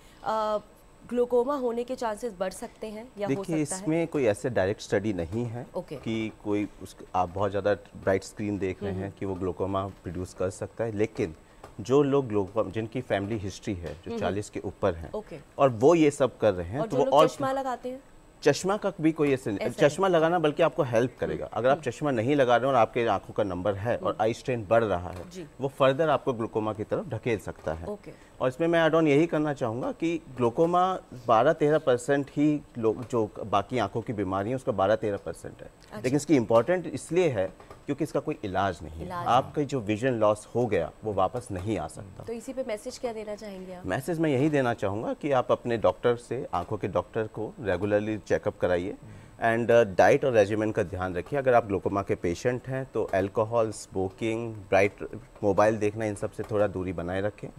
Speaker 2: ग्लोकोमा होने के चांसेस बढ़ सकते हैं या हो सकता है?
Speaker 8: देखिए, इसमें कोई ऐसे डायरेक्ट स्टडी नहीं है कि कोई आप बहुत ज़्यादा ब्राइट स्क्रीन देख रहे हैं कि वो ग्लोकोमा प्रोड्यूस कर सकता है, लेकिन जो लोग ग्लोकोमा जिनकी फैमिली हिस्ट्री है जो 40 के ऊपर हैं और वो ये सब कर रहे हैं, तो वो और
Speaker 2: चश्मा लगाते हैं,
Speaker 8: चश्मा का भी कोई ऐसे चश्मा लगाना बल्कि आपको हेल्प करेगा। अगर आप चश्मा नहीं लगा रहे हो और आपके आंखों का नंबर है और आई स्ट्रेन बढ़ रहा है, वो फर्दर आपको ग्लूकोमा की तरफ ढकेल सकता है। और इसमें मैं एड ऑन यही करना चाहूँगा कि ग्लूकोमा 12-13% ही लोग, जो बाकी आंखों की बीमारी है उसका 12-13% है, लेकिन इसकी इम्पोर्टेंट इसलिए है क्योंकि इसका कोई इलाज नहीं है। आपका जो विजन लॉस हो गया वो वापस नहीं आ सकता।
Speaker 2: तो इसी पे मैसेज क्या देना चाहेंगे आप?
Speaker 8: मैसेज मैं यही देना चाहूँगा कि आप अपने डॉक्टर से, आंखों के डॉक्टर को रेगुलरली चेकअप कराइए एंड डाइट और रेजिमेंट का ध्यान रखिए। अगर आप ग्लूकोमा के पेशेंट हैं तो अल्कोहल, स्मोकिंग, ब्राइट मोबाइल देखना, इन सब से थोड़ा दूरी बनाए रखें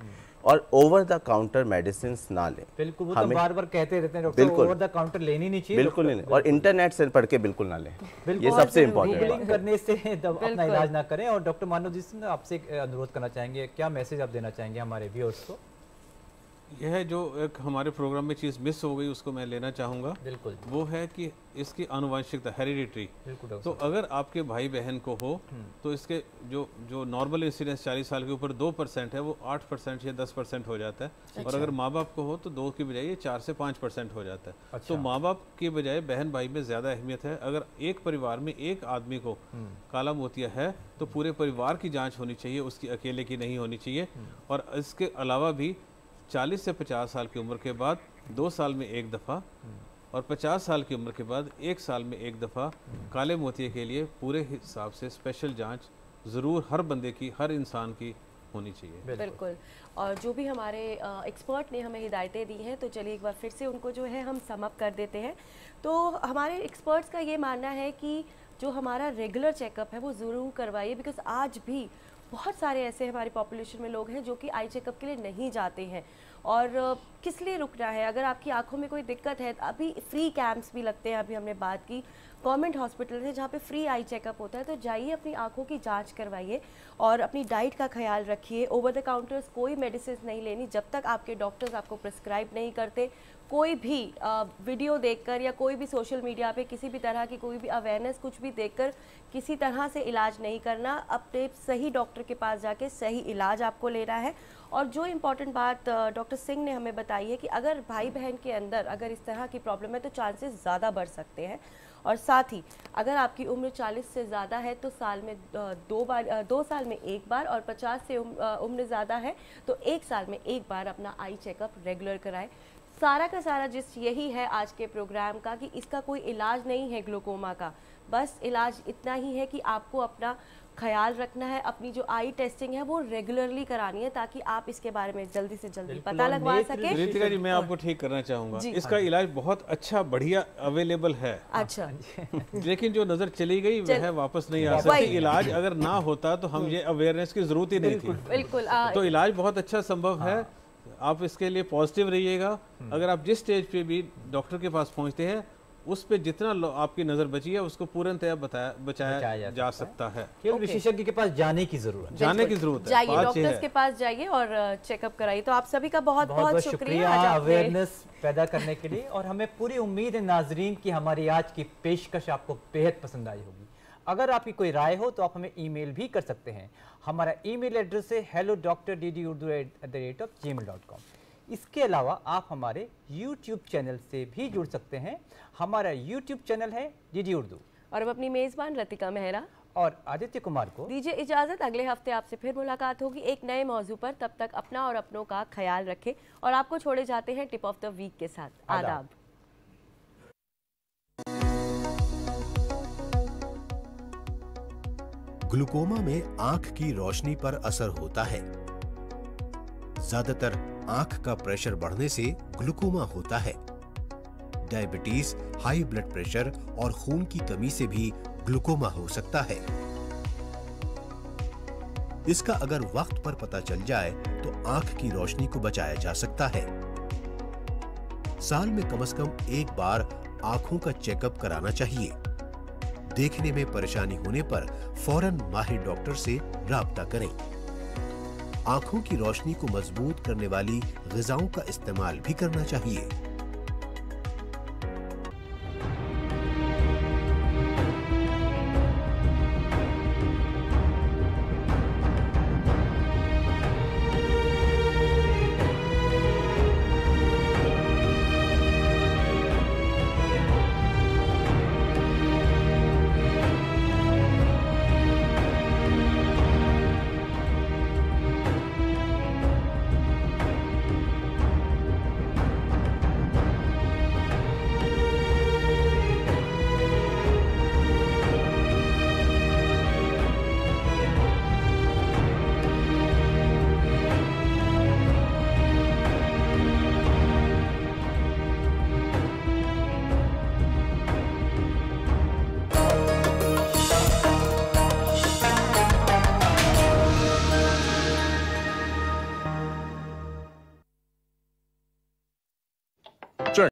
Speaker 8: और ओवर द काउंटर मेडिसिन ना लें।
Speaker 1: बिल्कुल, वो तो बार-बार कहते रहते हैं डॉक्टर, ओवर द काउंटर लेनी नहीं चाहिए।
Speaker 8: बिल्कुल नहीं, और इंटरनेट से पढ़ के बिल्कुल ना लें, ये सबसे इम्पोर्टेंट है।
Speaker 1: गूगलिंग करने से अपना इलाज ना करें। और डॉक्टर मानव जी से आपसे अनुरोध करना चाहेंगे, क्या मैसेज आप देना चाहेंगे हमारे व्यूअर्स को?
Speaker 4: यह जो एक हमारे प्रोग्राम में चीज़ मिस हो गई उसको मैं लेना चाहूँगा।
Speaker 1: बिल्कुल,
Speaker 4: वो है कि इसकी आनुवंशिकता, हेरिडिटरी। तो अगर आपके भाई बहन को हो तो इसके जो नॉर्मल इंसिडेंस 40 साल के ऊपर 2% है, वो 8% या 10% हो जाता है। और अगर माँ बाप को हो तो 2 की बजाय ये 4 से 5% हो जाता है। तो माँ बाप की बजाय बहन भाई में ज़्यादा अहमियत है। अगर एक परिवार में एक आदमी को काला मोतिया है तो पूरे परिवार की जाँच होनी चाहिए, उसकी अकेले की नहीं होनी चाहिए। और इसके अलावा भी 40 से 50 साल की उम्र के बाद 2 साल में एक दफ़ा और 50 साल की उम्र के बाद 1 साल में एक दफ़ा काले मोतिये के लिए पूरे हिसाब से स्पेशल जांच ज़रूर हर बंदे की, हर इंसान की होनी चाहिए।
Speaker 2: बिल्कुल। और जो भी हमारे एक्सपर्ट ने हमें हिदायतें दी हैं, तो चलिए एक बार फिर से उनको जो है हम सम अप कर देते हैं। तो हमारे एक्सपर्ट्स का ये मानना है कि जो हमारा रेगुलर चेकअप है वो ज़रूर करवाइए, बिकॉज आज भी बहुत सारे ऐसे हमारी पॉपुलेशन में लोग हैं जो कि आई चेकअप के लिए नहीं जाते हैं। और किस लिए रुकना है? अगर आपकी आंखों में कोई दिक्कत है, अभी फ्री कैंप्स भी लगते हैं, अभी हमने बात की गवर्नमेंट हॉस्पिटल है जहाँ पे फ्री आई चेकअप होता है, तो जाइए अपनी आंखों की जांच करवाइए और अपनी डाइट का ख्याल रखिए। ओवर द काउंटर्स कोई मेडिसिन नहीं लेनी जब तक आपके डॉक्टर्स आपको प्रिस्क्राइब नहीं करते। कोई भी वीडियो देखकर या कोई भी सोशल मीडिया पे किसी भी तरह की कोई भी अवेयरनेस कुछ भी देखकर किसी तरह से इलाज नहीं करना। अपने सही डॉक्टर के पास जाके सही इलाज आपको लेना है। और जो इम्पॉर्टेंट बात डॉक्टर सिंह ने हमें बताई है कि अगर भाई बहन के अंदर अगर इस तरह की प्रॉब्लम है तो चांसेस ज़्यादा बढ़ सकते हैं। और साथ ही अगर आपकी उम्र 40 से ज़्यादा है तो साल में 2 साल में एक बार, और 50 से उम्र ज़्यादा है तो 1 साल में एक बार अपना आई चेकअप रेगुलर कराएं। सारा का सारा जिस यही है आज के प्रोग्राम का कि इसका कोई इलाज नहीं है ग्लूकोमा का, बस इलाज इतना ही है कि आपको अपना ख्याल रखना है। अपनी जो आई टेस्टिंग है वो रेगुलरली करानी है ताकि आप इसके बारे में जल्दी से जल्दी पता लगवा सके।
Speaker 4: रितिका जी, मैं आपको ठीक करना चाहूँगा, इसका इलाज बहुत अच्छा बढ़िया अवेलेबल है।
Speaker 2: अच्छा
Speaker 4: लेकिन जो नजर चली गई वह वापस नहीं आ सकती। इलाज अगर ना होता तो हम ये अवेयरनेस की जरूरत ही नहीं थी।
Speaker 2: बिल्कुल
Speaker 4: तो इलाज बहुत अच्छा संभव है। आप इसके लिए पॉजिटिव रहिएगा। अगर आप जिस स्टेज पे भी डॉक्टर के पास पहुंचते हैं उस पे जितना आपकी नजर बची है उसको पूर्णतया बचाया जा सकता है।
Speaker 1: केवल विशेषज्ञ के पास जाने की जरूरत है।
Speaker 2: जाइए डॉक्टर्स के पास जाइए और चेकअप कराइए। तो आप सभी का बहुत बहुत शुक्रिया
Speaker 1: अवेयरनेस पैदा करने के लिए। और हमें पूरी उम्मीद है नाजरीन की हमारी आज की पेशकश आपको बेहद पसंद आई होगी। अगर आपकी कोई राय हो तो आप हमें ईमेल भी कर सकते हैं। हमारा ईमेल एड्रेस है hello.drurdu@gmail.com। इसके अलावा आप हमारे YouTube चैनल से भी जुड़ सकते हैं। हमारा YouTube चैनल है DD उर्दू।
Speaker 2: और अब अपनी मेज़बान रतिका मेहरा
Speaker 1: और आदित्य कुमार को
Speaker 2: दीजिए इजाज़त। अगले हफ्ते आपसे फिर मुलाकात होगी एक नए मौजू पर। तब तक अपना और अपनों का ख्याल रखें और आपको छोड़े जाते हैं टिप ऑफ द वीक के साथ। आदाब।
Speaker 3: ग्लूकोमा में आंख की रोशनी पर असर होता है। ज्यादातर आंख का प्रेशर बढ़ने से ग्लूकोमा होता है। डायबिटीज, हाई ब्लड प्रेशर और खून की कमी से भी ग्लूकोमा हो सकता है। इसका अगर वक्त पर पता चल जाए तो आंख की रोशनी को बचाया जा सकता है। साल में कम से कम एक बार आंखों का चेकअप कराना चाहिए। देखने में परेशानी होने पर फौरन माहिर डॉक्टर से राब्ता करें। आंखों की रोशनी को मजबूत करने वाली ग़िज़ाओं का इस्तेमाल भी करना चाहिए।